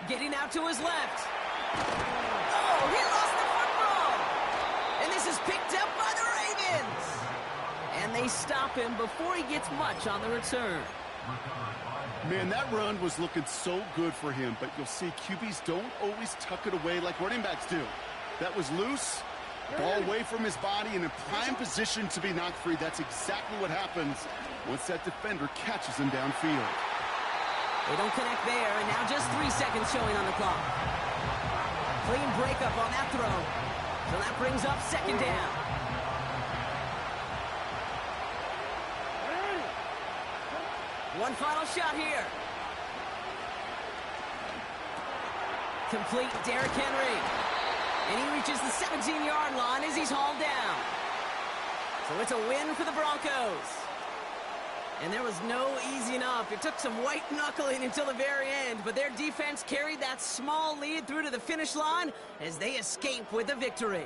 Getting out to his left. Oh, he lost the football. And this is picked up by the Ravens. And they stop him before he gets much on the return. Man, that run was looking so good for him, but you'll see QBs don't always tuck it away like running backs do. That was loose, ball away from his body, and in prime position to be knocked free. That's exactly what happens once that defender catches him downfield. They don't connect there, and now just 3 seconds showing on the clock. Clean breakup on that throw. So that brings up 2nd down. One final shot here. Complete Derrick Henry. And he reaches the 17-yard line as he's hauled down. So it's a win for the Broncos. And there was no easing up. It took some white knuckling until the very end, but their defense carried that small lead through to the finish line as they escape with a victory.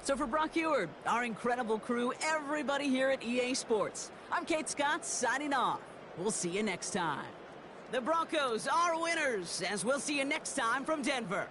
So for Brock Eward, our incredible crew, everybody here at EA Sports, I'm Kate Scott signing off. We'll see you next time. The Broncos are winners, as we'll see you next time from Denver.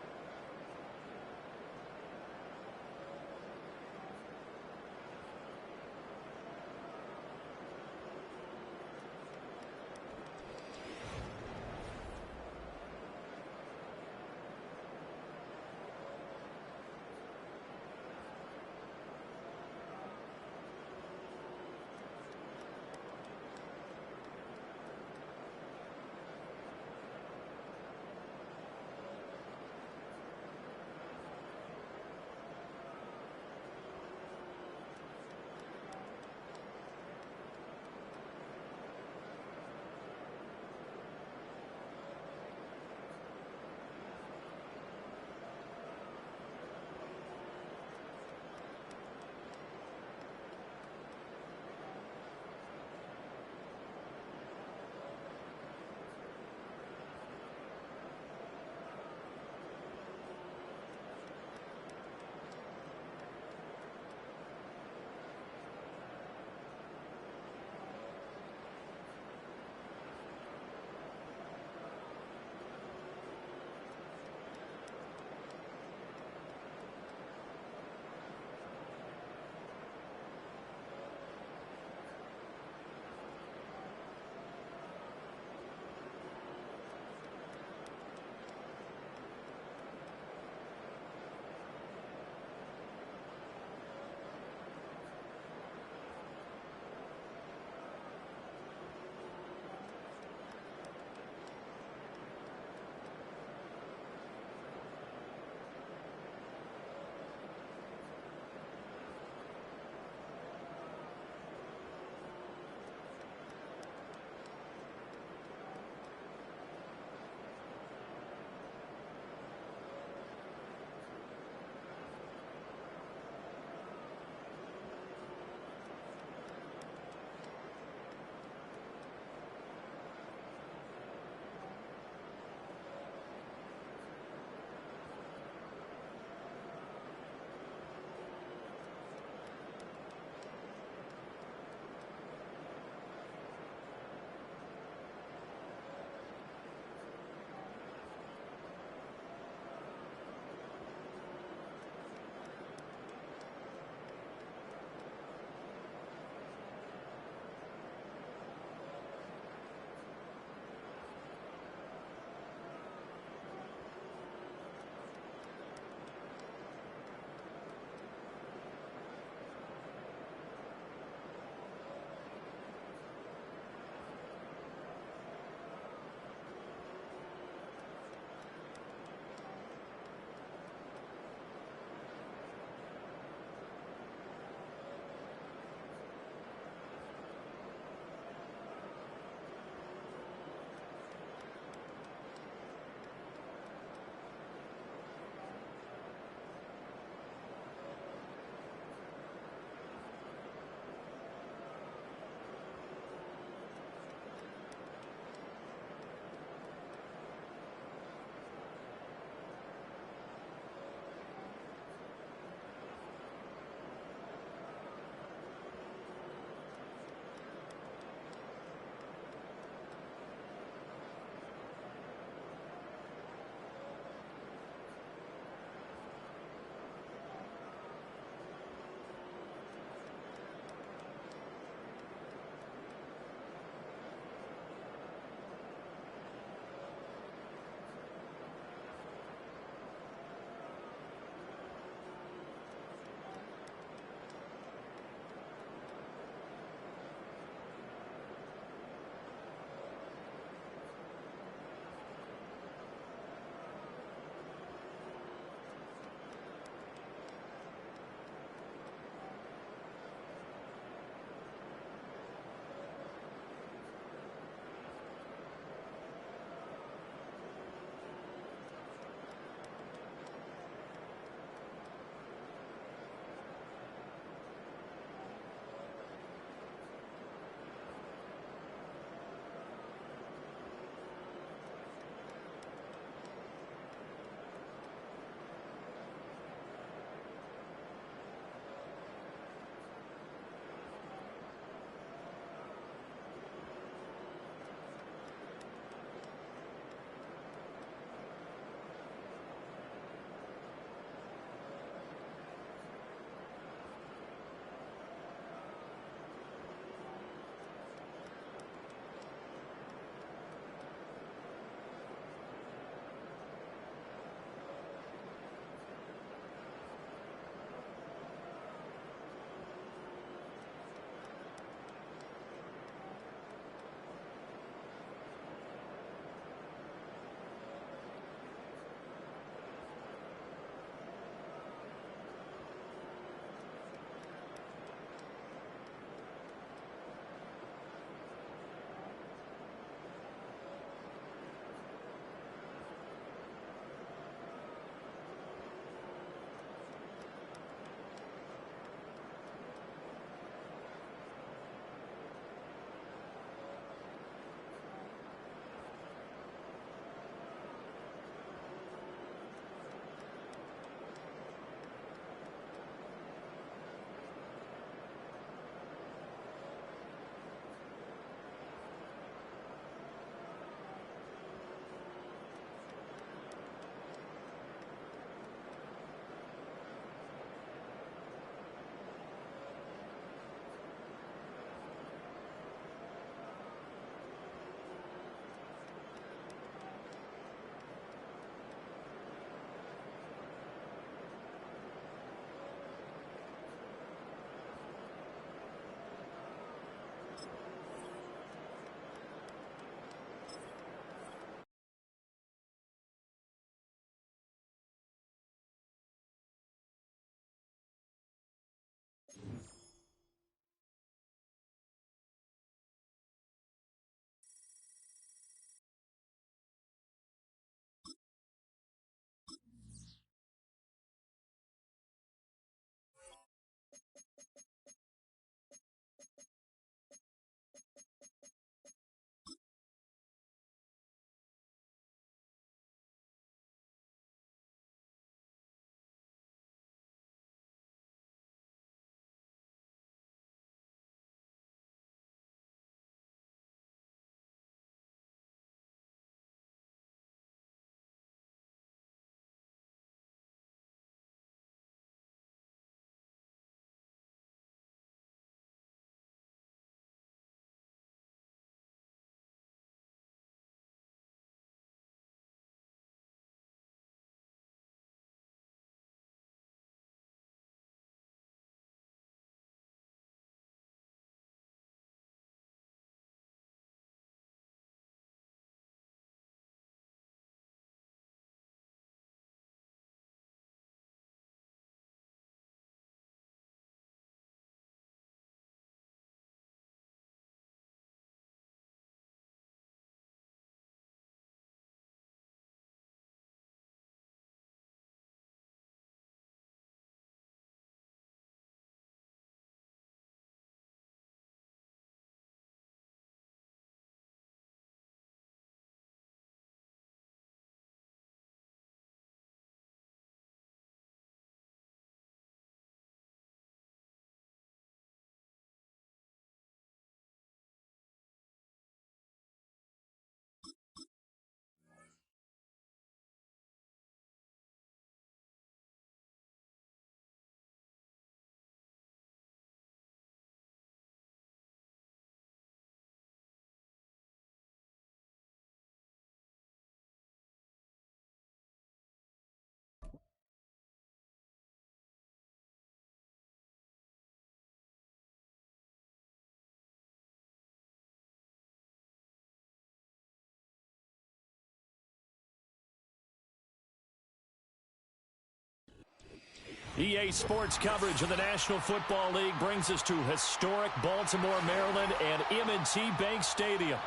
EA Sports coverage of the National Football League brings us to historic Baltimore, Maryland, and M&T Bank Stadium.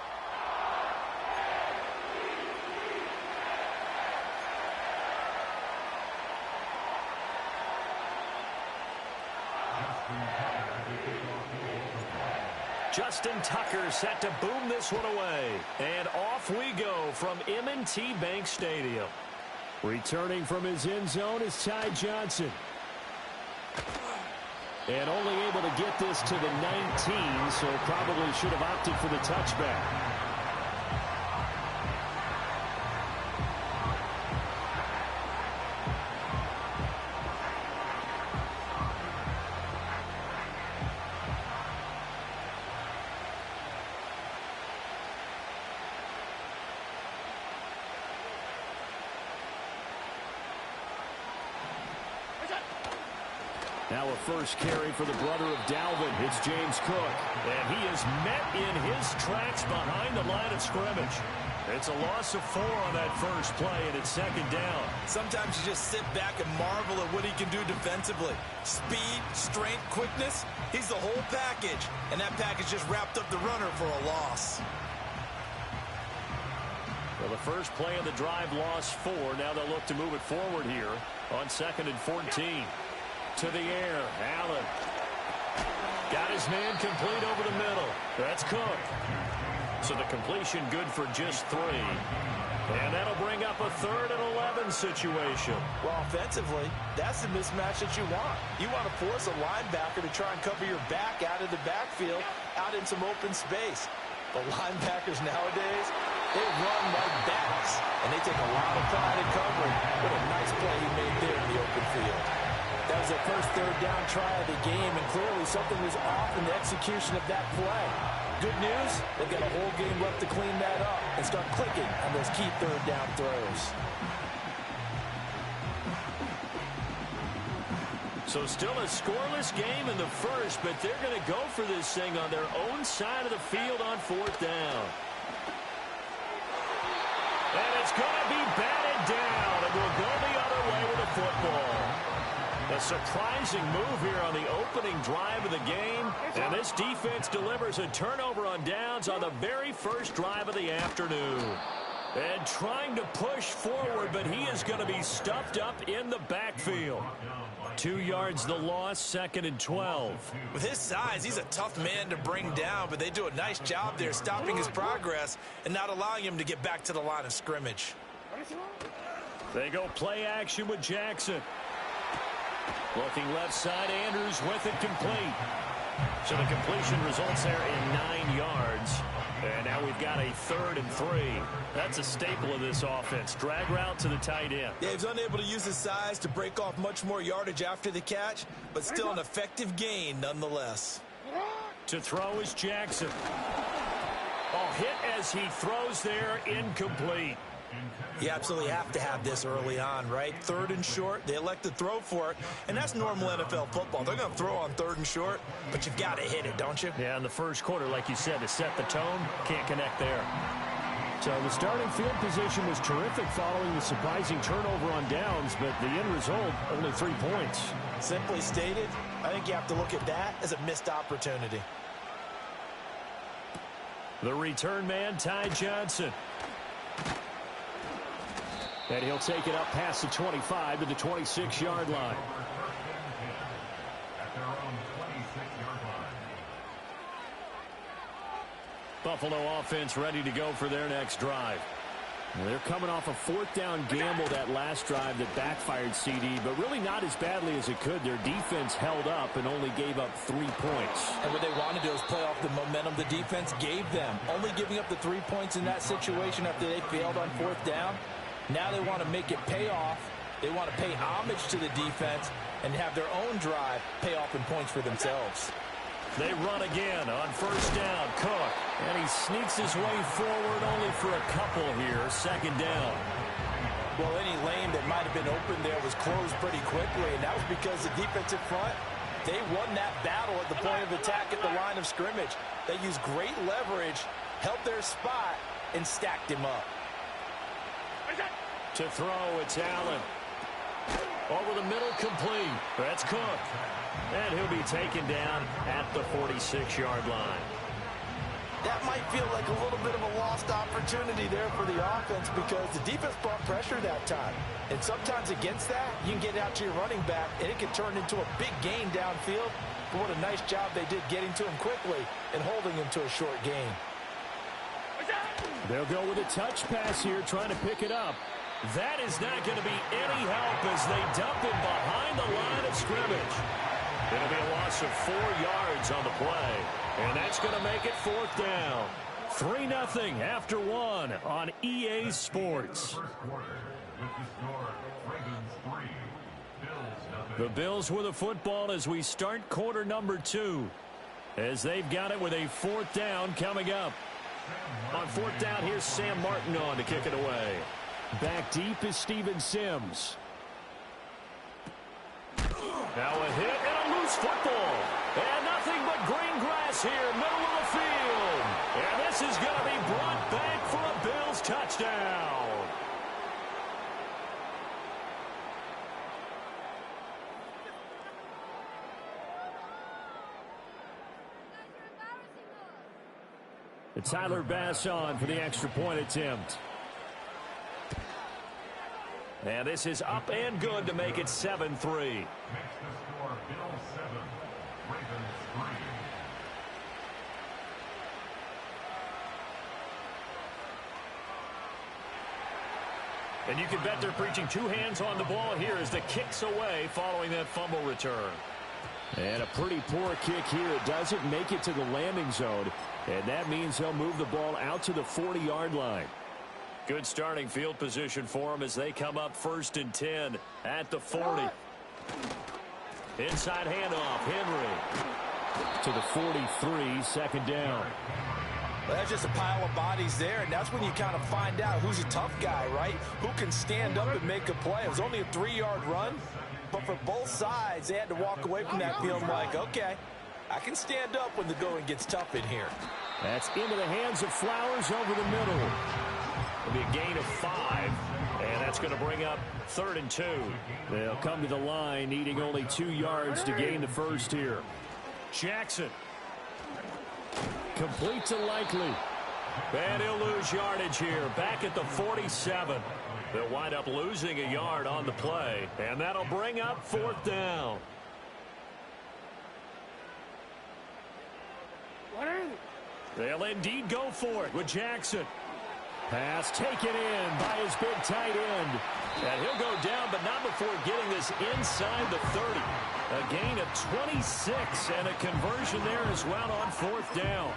Justin Tucker set to boom this one away. And off we go from M&T Bank Stadium. Returning from his end zone is Ty Johnson. And only able to get this to the 19, so probably should have opted for the touchback. Now a first carry for the brother of Dalvin. It's James Cook. And he is met in his tracks behind the line of scrimmage. It's a loss of 4 on that first play, and it's second down. Sometimes you just sit back and marvel at what he can do defensively. Speed, strength, quickness. He's the whole package. And that package just wrapped up the runner for a loss. Well, the first play of the drive lost 4. Now they'll look to move it forward here on 2nd and 14. To the air, Allen. Got his man complete over the middle. That's Cook. So the completion good for just 3. And that'll bring up a 3rd and 11 situation. Well, offensively, that's the mismatch that you want. You want to force a linebacker to try and cover your back out of the backfield, out in some open space. The linebackers nowadays, they run like bats, and they take a lot of pride in covering. What a nice play he made there in the open field. That was their first 3rd down try of the game, and clearly something was off in the execution of that play. Good news, they've got a whole game left to clean that up and start clicking on those key 3rd down throws. So still a scoreless game in the first, but they're going to go for this thing on their own side of the field on 4th down. And it's going to be batted down, and we'll go the other way with the football. A surprising move here on the opening drive of the game. And this defense delivers a turnover on downs on the very first drive of the afternoon. And trying to push forward, but he is going to be stuffed up in the backfield. 2 yards the loss, 2nd and 12. With his size, he's a tough man to bring down, but they do a nice job there stopping his progress and not allowing him to get back to the line of scrimmage. They go play action with Jackson. Looking left side, Andrews with it complete. So the completion results there in 9 yards. And now we've got a 3rd and 3. That's a staple of this offense. Drag route to the tight end. Yeah, he's unable to use his size to break off much more yardage after the catch, but still an effective gain nonetheless. To throw is Jackson. Oh, hit as he throws there, incomplete. You absolutely have to have this early on, right? 3rd and short, they elect to throw for it, and that's normal NFL football. They're going to throw on 3rd and short, but you've got to hit it, don't you? Yeah, in the first quarter, like you said, to set the tone, can't connect there. So the starting field position was terrific following the surprising turnover on downs, but the end result, only 3 points. Simply stated, I think you have to look at that as a missed opportunity. The return man, Ty Johnson. And he'll take it up past the 25 to the 26-yard line. At their own 26-yard line. Buffalo offense ready to go for their next drive. They're coming off a 4th down gamble that last drive that backfired CD, but really not as badly as it could. Their defense held up and only gave up 3 points. And what they wanted to do is play off the momentum the defense gave them. Only giving up the 3 points in that situation after they failed on 4th down. Now they want to make it pay off. They want to pay homage to the defense and have their own drive pay off in points for themselves. They run again on 1st down. Cook. And he sneaks his way forward only for a couple here. 2nd down. Well, any lane that might have been open there was closed pretty quickly, and that was because the defensive front, they won that battle at the point of attack at the line of scrimmage. They used great leverage, held their spot, and stacked him up. To throw, it's Allen. Over the middle, complete. That's Cook. And he'll be taken down at the 46-yard line. That might feel like a little bit of a lost opportunity there for the offense because the defense brought pressure that time. And sometimes against that, you can get out to your running back, and it can turn into a big gain downfield. But what a nice job they did getting to him quickly and holding him to a short gain. They'll go with a touch pass here, trying to pick it up. That is not going to be any help as they dump him behind the line of scrimmage. It'll be a loss of 4 yards on the play. And that's going to make it 4th down. 3-0 after 1 on EA Sports. The Bills with the football as we start quarter number 2. As they've got it with a 4th down coming up. On 4th down, here's Sam Martin on to kick it away. Back deep is Steven Sims. Now a hit and a loose football. And nothing but green grass here, middle of the field. And this is going to be brought back for a Bills touchdown. Tyler Bass on for the extra point attempt. And this is up and good to make it 7-3. And you can bet they're preaching 2 hands on the ball here as the kick's away following that fumble return. And a pretty poor kick here. It doesn't make it to the landing zone. And that means they'll move the ball out to the 40-yard line. Good starting field position for them as they come up 1st and 10 at the 40. Inside handoff, Henry. To the 43, 2nd down. Well, that's just a pile of bodies there, and that's when you kind of find out who's a tough guy, right? Who can stand up and make a play. It was only a 3-yard run, but for both sides, they had to walk away from that feeling like, okay, I can stand up when the going gets tough in here. That's into the hands of Flowers over the middle. It'll be a gain of 5, and that's going to bring up 3rd and 2. They'll come to the line, needing only 2 yards to gain the first here. Jackson. Complete to Likely. And he'll lose yardage here, back at the 47. They'll wind up losing a yard on the play, and that'll bring up 4th down. They'll indeed go for it with Jackson. Pass taken in by his big tight end. And he'll go down, but not before getting this inside the 30. A gain of 26 and a conversion there as well on 4th down.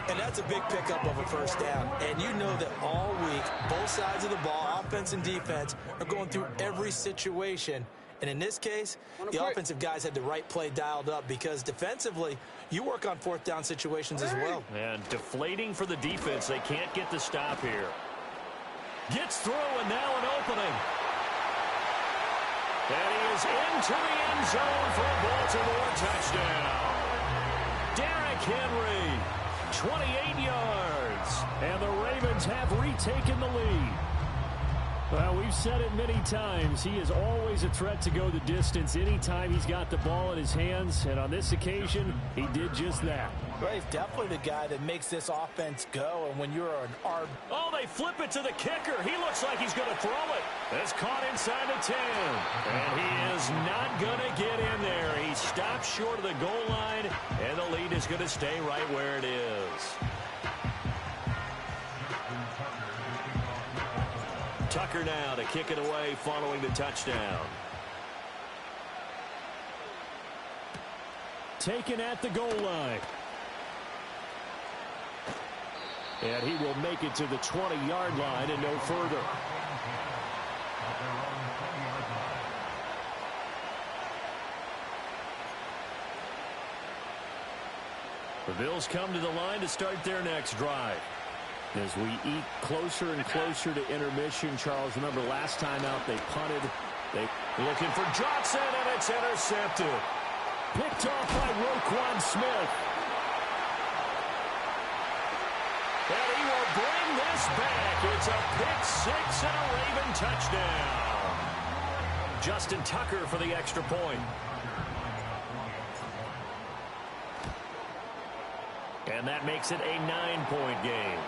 And that's a big pickup of a 1st down. And you know that all week, both sides of the ball, offense and defense, are going through every situation. And in this case, the offensive guys had the right play dialed up because defensively, you work on 4th down situations as well. And deflating for the defense. They can't get the stop here. Gets through, and now an opening. And he is into the end zone for a Baltimore touchdown. Derrick Henry, 28 yards. And the Ravens have retaken the lead. Well, we've said it many times. He is always a threat to go the distance anytime he's got the ball in his hands. And on this occasion, he did just that. Well, he's definitely the guy that makes this offense go. And when you're an RB. Oh, they flip it to the kicker. He looks like he's going to throw it. That's caught inside the 10. And he is not going to get in there. He stops short of the goal line. And the lead is going to stay right where it is. Tucker now to kick it away following the touchdown. Taken at the goal line. And he will make it to the 20-yard line and no further. The Bills come to the line to start their next drive. As we eat closer and closer to intermission, Charles, remember last time out they punted. They looking for Johnson, and it's intercepted. Picked off by Roquan Smith. And he will bring this back. It's a pick 6 and a Raven touchdown. Justin Tucker for the extra point. And that makes it a 9-point game.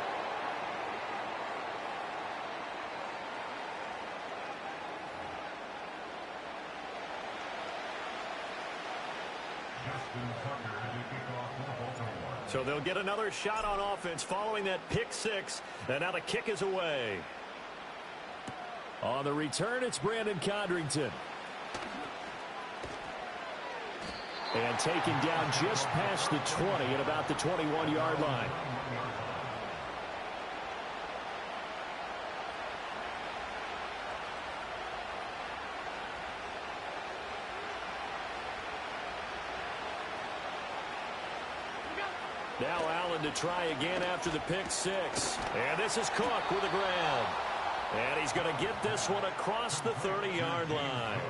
So they'll get another shot on offense following that pick six. And now the kick is away. On the return, it's Brandon Condrington. And taken down just past the 20 at about the 21-yard line. Now Allen to try again after the pick six. And this is Cook with the grab. And he's going to get this one across the 30-yard line.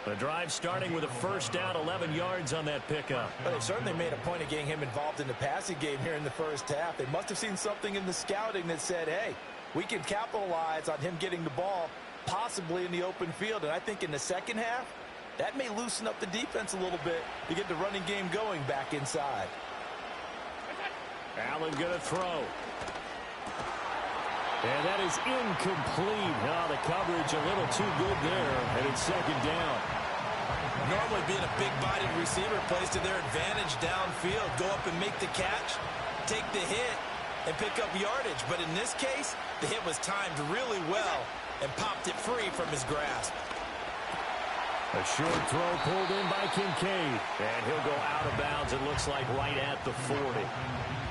The drive starting with a first down, 11 yards on that pickup. Well, they certainly made a point of getting him involved in the passing game here in the first half. They must have seen something in the scouting that said, hey, we can capitalize on him getting the ball possibly in the open field. And I think in the second half, that may loosen up the defense a little bit to get the running game going back inside. Allen going to throw. And that is incomplete. Oh, the coverage a little too good there, and it's second down. Normally being a big-bodied receiver plays to their advantage downfield. Go up and make the catch, take the hit, and pick up yardage. But in this case, the hit was timed really well and popped it free from his grasp. A short throw pulled in by Kincaid. And he'll go out of bounds, it looks like, right at the 40.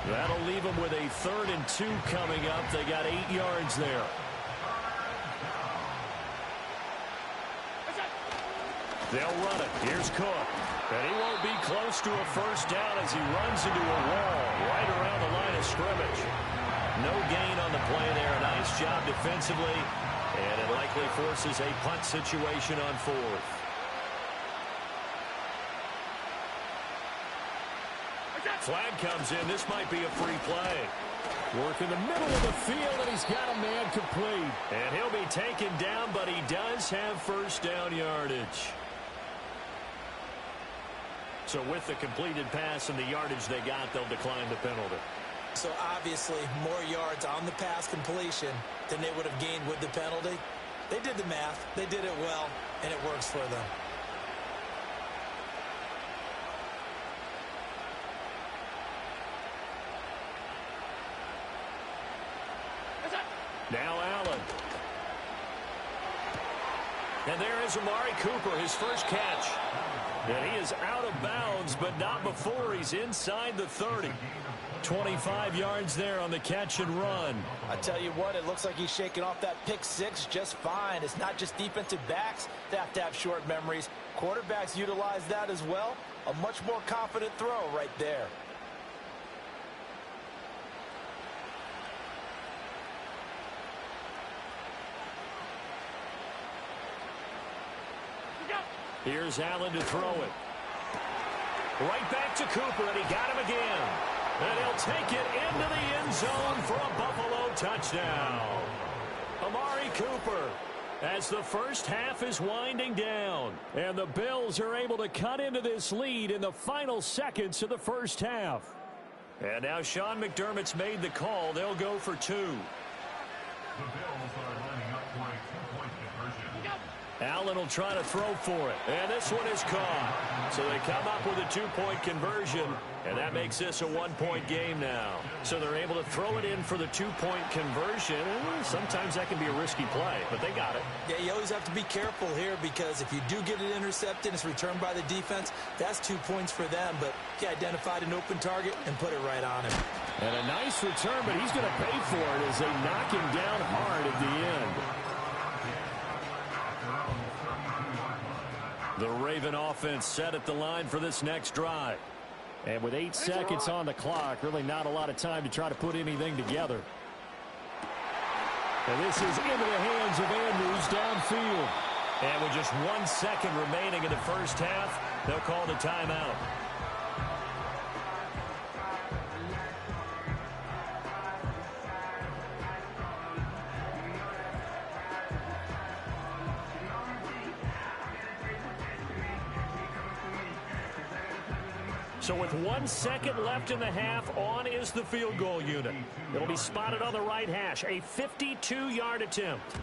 That'll leave them with a 3rd and 2 coming up. They got 8 yards there. They'll run it. Here's Cook. And he won't be close to a first down as he runs into a wall right around the line of scrimmage. No gain on the play there. A nice job defensively. And it likely forces a punt situation on 4th. Flag comes in. This might be a free play. Work in the middle of the field, and he's got a man complete. And he'll be taken down, but he does have first down yardage. So with the completed pass and the yardage they got, they'll decline the penalty. So obviously more yards on the pass completion than they would have gained with the penalty. They did the math. They did it well, and it works for them. Now Allen. And there is Amari Cooper, his first catch. And he is out of bounds, but not before he's inside the 30. 25 yards there on the catch and run. I tell you what, it looks like he's shaking off that pick six just fine. It's not just defensive backs that have to have short memories. Quarterbacks utilize that as well. A much more confident throw right there. Here's Allen to throw it. Right back to Cooper, and he got him again. And he'll take it into the end zone for a Buffalo touchdown. Amari Cooper, as the first half is winding down. And the Bills are able to cut into this lead in the final seconds of the first half. And now Sean McDermott's made the call. They'll go for 2. The Bills are lining up for a 2-point conversion. Allen will try to throw for it. And this one is caught. So they come up with a 2-point conversion. And that makes this a 1-point game now. So they're able to throw it in for the 2-point conversion. Sometimes that can be a risky play, but they got it. Yeah, you always have to be careful here because if you do get it intercepted, it's returned by the defense, that's 2 points for them. But he identified an open target and put it right on him. And a nice return, but he's going to pay for it as they knock him down hard at the end. The Raven offense set at the line for this next drive. And with 8 seconds on the clock, really not a lot of time to try to put anything together. And this is into the hands of Andrews downfield. And with just 1 second remaining in the first half, they'll call the timeout. So with 1 second left in the half, on is the field goal unit. It'll be spotted on the right hash, a 52-yard attempt.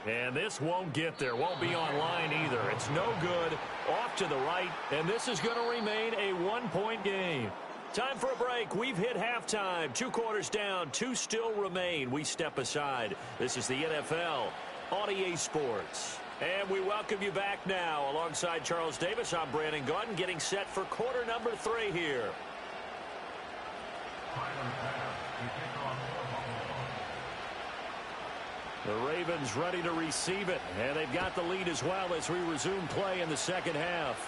And this won't get there, won't be on line either. It's no good, off to the right, and this is going to remain a one-point game. Time for a break. We've hit halftime. 2 quarters down, 2 still remain. We step aside. This is the NFL on EA Sports. And we welcome you back now. Alongside Charles Davis, I'm Brandon Gaudin, getting set for quarter number 3 here. The Ravens ready to receive it, and they've got the lead as well as we resume play in the second half.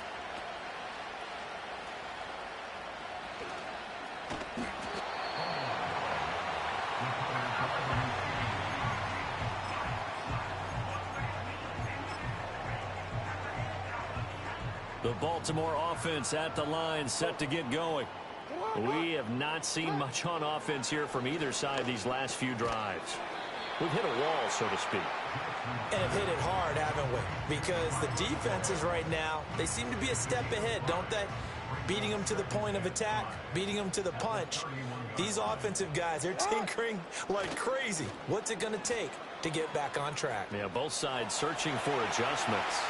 The Baltimore offense at the line, set to get going. We have not seen much on offense here from either side these last few drives. We've hit a wall, so to speak. And have hit it hard, haven't we? Because the defenses right now, they seem to be a step ahead, don't they? Beating them to the point of attack, beating them to the punch. These offensive guys, they're tinkering like crazy. What's it going to take to get back on track? Yeah, both sides searching for adjustments.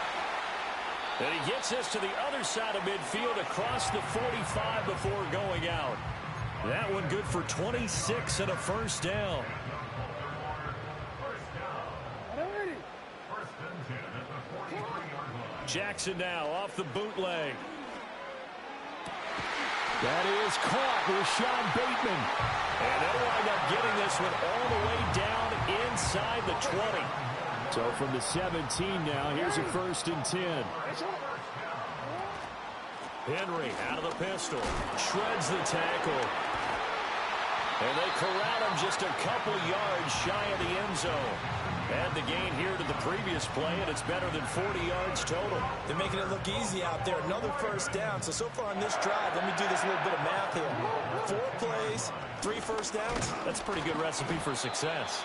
And he gets this to the other side of midfield across the 45 before going out. That one good for 26 and a first down. Jackson now off the bootleg. That is caught. Rashad Bateman. And they'll wind up getting this one all the way down inside the 20. So from the 17 now, here's a 1st and 10. Henry out of the pistol. Shreds the tackle. And they corral him just a couple yards shy of the end zone. Add the gain here to the previous play, and it's better than 40 yards total. They're making it look easy out there. Another first down. So far on this drive, let me do this little bit of math here. 4 plays, 3 first downs. That's a pretty good recipe for success.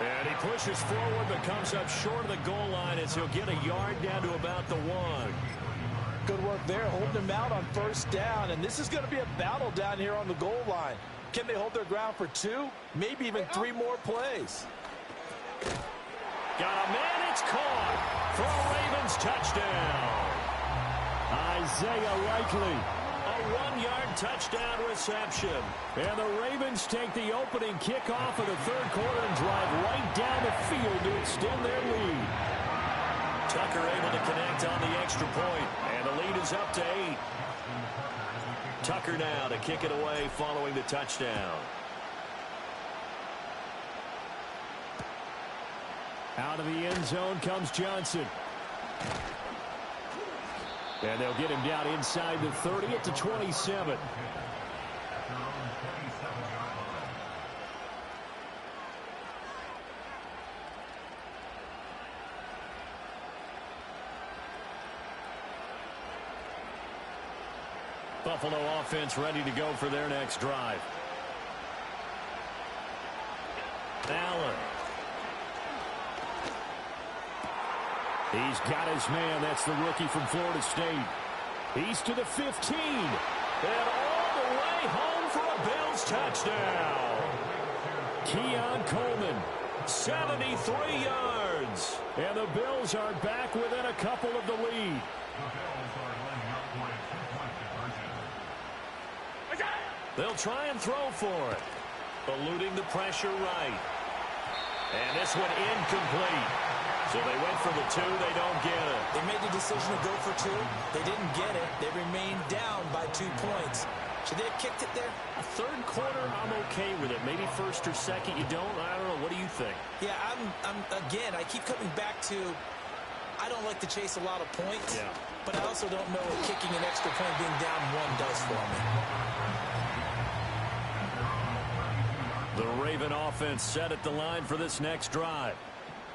And he pushes forward but comes up short of the goal line as he'll get a yard down to about the 1. Good work there, holding him out on first down. And this is going to be a battle down here on the goal line. Can they hold their ground for 2, maybe even 3 more plays? Got a man, it's caught for a Ravens touchdown. Isaiah Likely, a 1-yard touchdown reception. And the Ravens take the opening kickoff of the 3rd quarter and drive right down the field to extend their lead. Tucker able to connect on the extra point, and the lead is up to 8. Tucker now to kick it away following the touchdown. Out of the end zone comes Johnson. And they'll get him down inside the 30 at the 27. Buffalo offense ready to go for their next drive. Allen. He's got his man. That's the rookie from Florida State. He's to the 15. And all the way home for a Bills touchdown. Keon Coleman, 73 yards. And the Bills are back within a couple of the lead. They'll try and throw for it. Eluding the pressure right. And this one incomplete. So they went for the 2. They don't get it. They made the decision to go for 2. They didn't get it. They remained down by 2 points. Should they have kicked it there? A 3rd quarter, I'm okay with it. Maybe 1st or 2nd, you don't. I don't know. What do you think? Yeah, again, I keep coming back to, I don't like to chase a lot of points. Yeah. But I also don't know what kicking an extra point being down 1 does for me. The Raven offense set at the line for this next drive.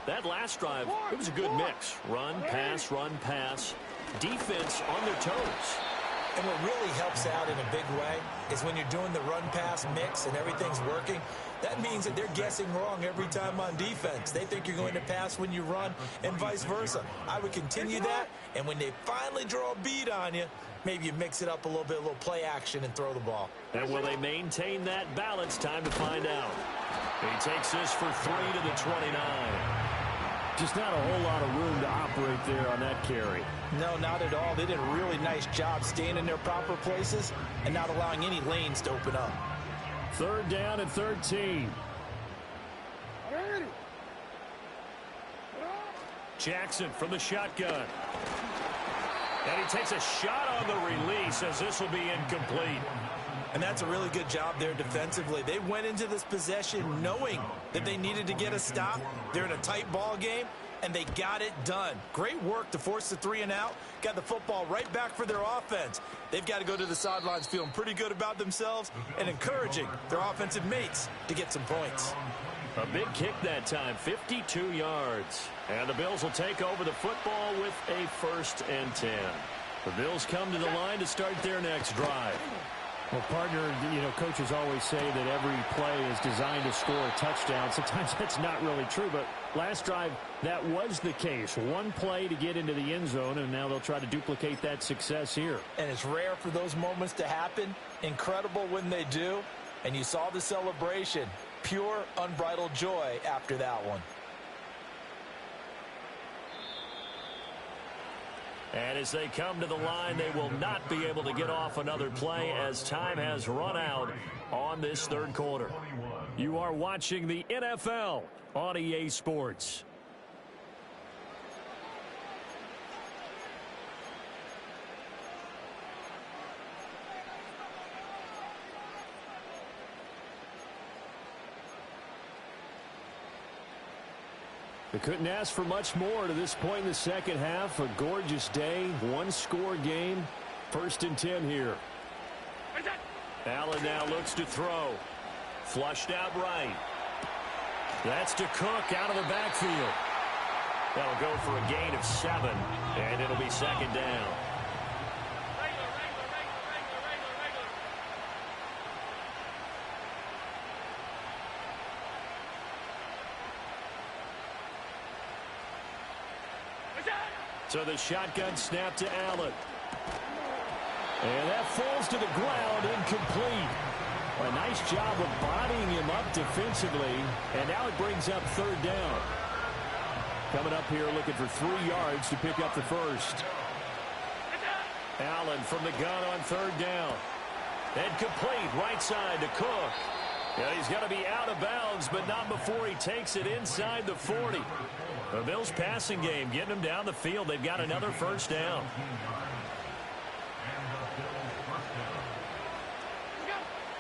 That last drive, it was a good mix. Run, pass, defense on their toes. And what really helps out in a big way is when you're doing the run-pass mix and everything's working, that means that they're guessing wrong every time on defense. They think you're going to pass when you run and vice versa. I would continue that, and when they finally draw a bead on you, maybe you mix it up a little bit, a little play action, and throw the ball. And will they maintain that balance? Time to find out. He takes this for 3 to the 29. Just not a whole lot of room to operate there on that carry. No, not at all. They did a really nice job staying in their proper places and not allowing any lanes to open up. 3rd down and 13. Jackson from the shotgun. And he takes a shot on the release as this will be incomplete. And that's a really good job there defensively. They went into this possession knowing that they needed to get a stop. They're in a tight ball game, and they got it done. Great work to force the 3 and out. Got the football right back for their offense. They've got to go to the sidelines feeling pretty good about themselves and encouraging their offensive mates to get some points. A big kick that time, 52 yards. And the Bills will take over the football with a 1st and 10. The Bills come to the line to start their next drive. Well, partner, you know, coaches always say that every play is designed to score a touchdown. Sometimes that's not really true, but last drive, that was the case. One play to get into the end zone, and now they'll try to duplicate that success here. And it's rare for those moments to happen. Incredible when they do. And you saw the celebration. Pure, unbridled joy after that one. And as they come to the line, they will not be able to get off another play as time has run out on this 3rd quarter. You are watching the NFL on EA Sports. They couldn't ask for much more to this point in the second half. A gorgeous day, 1-score game. 1st and 10 here. Allen now looks to throw. Flushed out right. That's to Cook out of the backfield. That'll go for a gain of 7, and it'll be 2nd down. So the shotgun snap to Allen. And that falls to the ground, incomplete. A nice job of bodying him up defensively. And now it brings up 3rd down. Coming up here looking for 3 yards to pick up the 1st. Allen from the gun on 3rd down. And complete right side to Cook. And he's got to be out of bounds, but not before he takes it inside the 40. The Bills passing game getting them down the field. They've got another 1st down.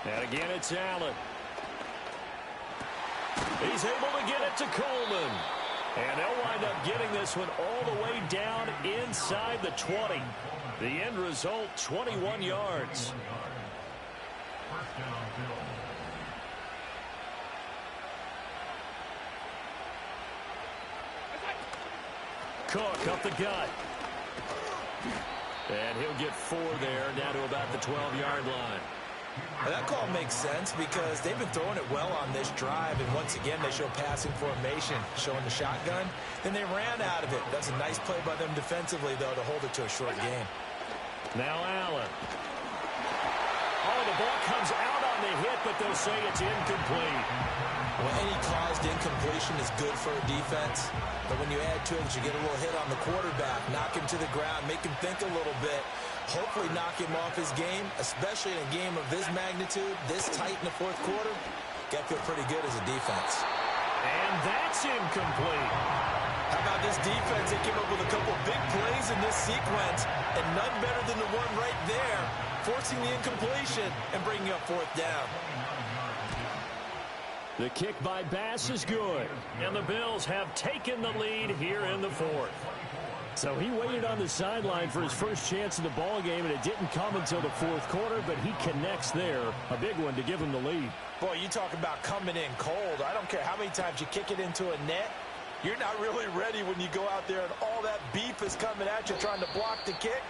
And again, it's Allen. He's able to get it to Coleman. And they'll wind up getting this one all the way down inside the 20. The end result, 21 yards. Cook up the gut. And he'll get 4 there, down to about the 12-yard line. Well, that call makes sense because they've been throwing it well on this drive, and once again they show passing formation, showing the shotgun. Then they ran out of it. That's a nice play by them defensively, though, to hold it to a short game. Now Allen. Oh, the ball comes out on the hit, but they'll say it's incomplete. Well, any caused incompletion is good for a defense, but when you add to it that you get a little hit on the quarterback, knock him to the ground, make him think a little bit, hopefully knock him off his game, especially in a game of this magnitude, this tight in the 4th quarter, got to feel pretty good as a defense. And that's incomplete. How about this defense? They came up with a couple big plays in this sequence, and none better than the one right there, forcing the incompletion and bringing up 4th down. The kick by Bass is good, and the Bills have taken the lead here in the 4th. So he waited on the sideline for his first chance in the ball game, and it didn't come until the 4th quarter, but he connects there. A big one to give him the lead. Boy, you talk about coming in cold. I don't care how many times you kick it into a net. You're not really ready when you go out there and all that beef is coming at you trying to block the kick.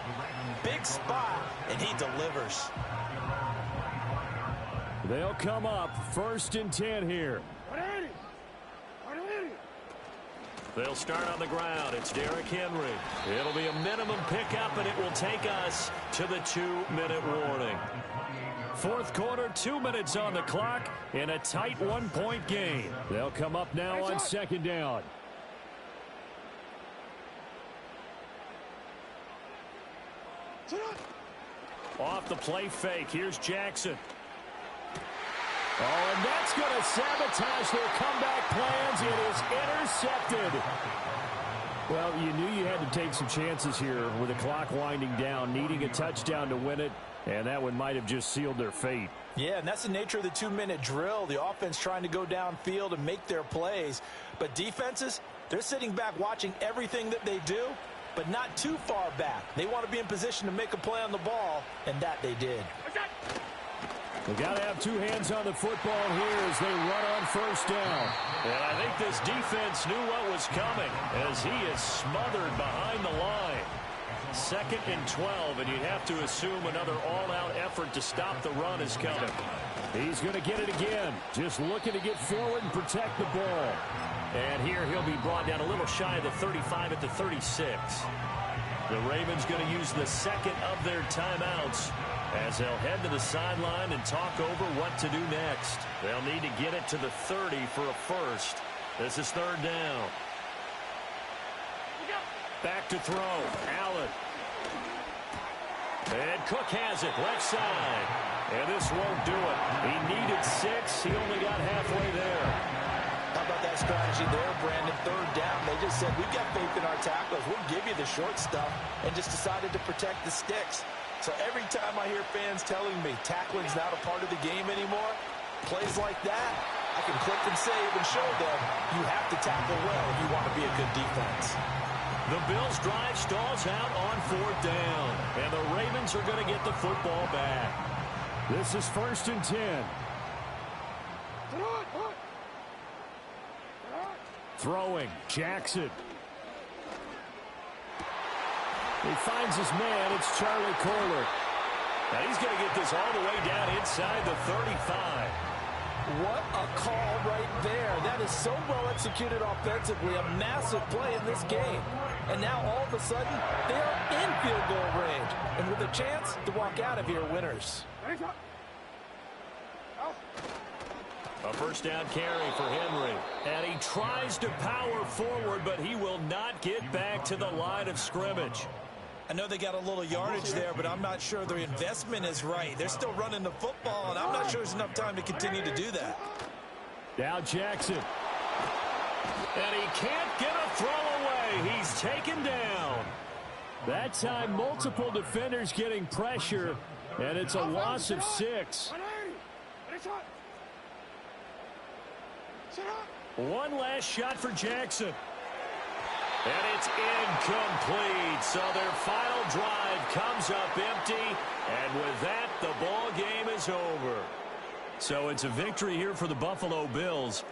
Big spot, and he delivers. They'll come up 1st and 10 here. They'll start on the ground. It's Derrick Henry. It'll be a minimum pickup, and it will take us to the 2-minute warning. 4th quarter, 2 minutes on the clock in a tight 1-point game. They'll come up now on 2nd down. Off the play fake. Here's Jackson. Oh, and that's going to sabotage their comeback plans. It is intercepted. Well, you knew you had to take some chances here with the clock winding down, needing a touchdown to win it, and that one might have just sealed their fate. Yeah, and that's the nature of the 2-minute drill. The offense trying to go downfield and make their plays. But defenses, they're sitting back watching everything that they do, but not too far back. They want to be in position to make a play on the ball, and that they did. They got to have 2 hands on the football here as they run on 1st down. And I think this defense knew what was coming as he is smothered behind the line. 2nd and 12, and you'd have to assume another all-out effort to stop the run is coming. He's going to get it again. Just looking to get forward and protect the ball. And here he'll be brought down a little shy of the 35 at the 36. The Ravens going to use the 2nd of their timeouts as they'll head to the sideline and talk over what to do next. They'll need to get it to the 30 for a first. This is 3rd down. Back to throw. Allen. And Cook has it. Left side. And this won't do it. He needed 6. He only got halfway there. How about that strategy there, Brandon? 3rd down. They just said, we've got faith in our tacklers. We'll give you the short stuff, and just decided to protect the sticks. So every time I hear fans telling me tackling's not a part of the game anymore, plays like that, I can click and save and show them you have to tackle well if you want to be a good defense. The Bills' drive stalls out on 4th down, and the Ravens are going to get the football back. This is 1st and 10. Throwing. Jackson. He finds his man. It's Charlie Kohler. Now he's going to get this all the way down inside the 35. What a call right there. That is so well executed offensively. A massive play in this game. And now all of a sudden, they are in field goal range. And with a chance to walk out of here winners. A 1st down carry for Henry. And he tries to power forward, but he will not get back to the line of scrimmage. I know they got a little yardage there, but I'm not sure their investment is right. They're still running the football, and I'm not sure there's enough time to continue to do that. Now Jackson. And he can't get a throw away. He's taken down. That time, multiple defenders getting pressure, and it's a loss of 6. One last shot for Jackson. And it's incomplete. So their final drive comes up empty. And with that, the ball game is over. So it's a victory here for the Buffalo Bills.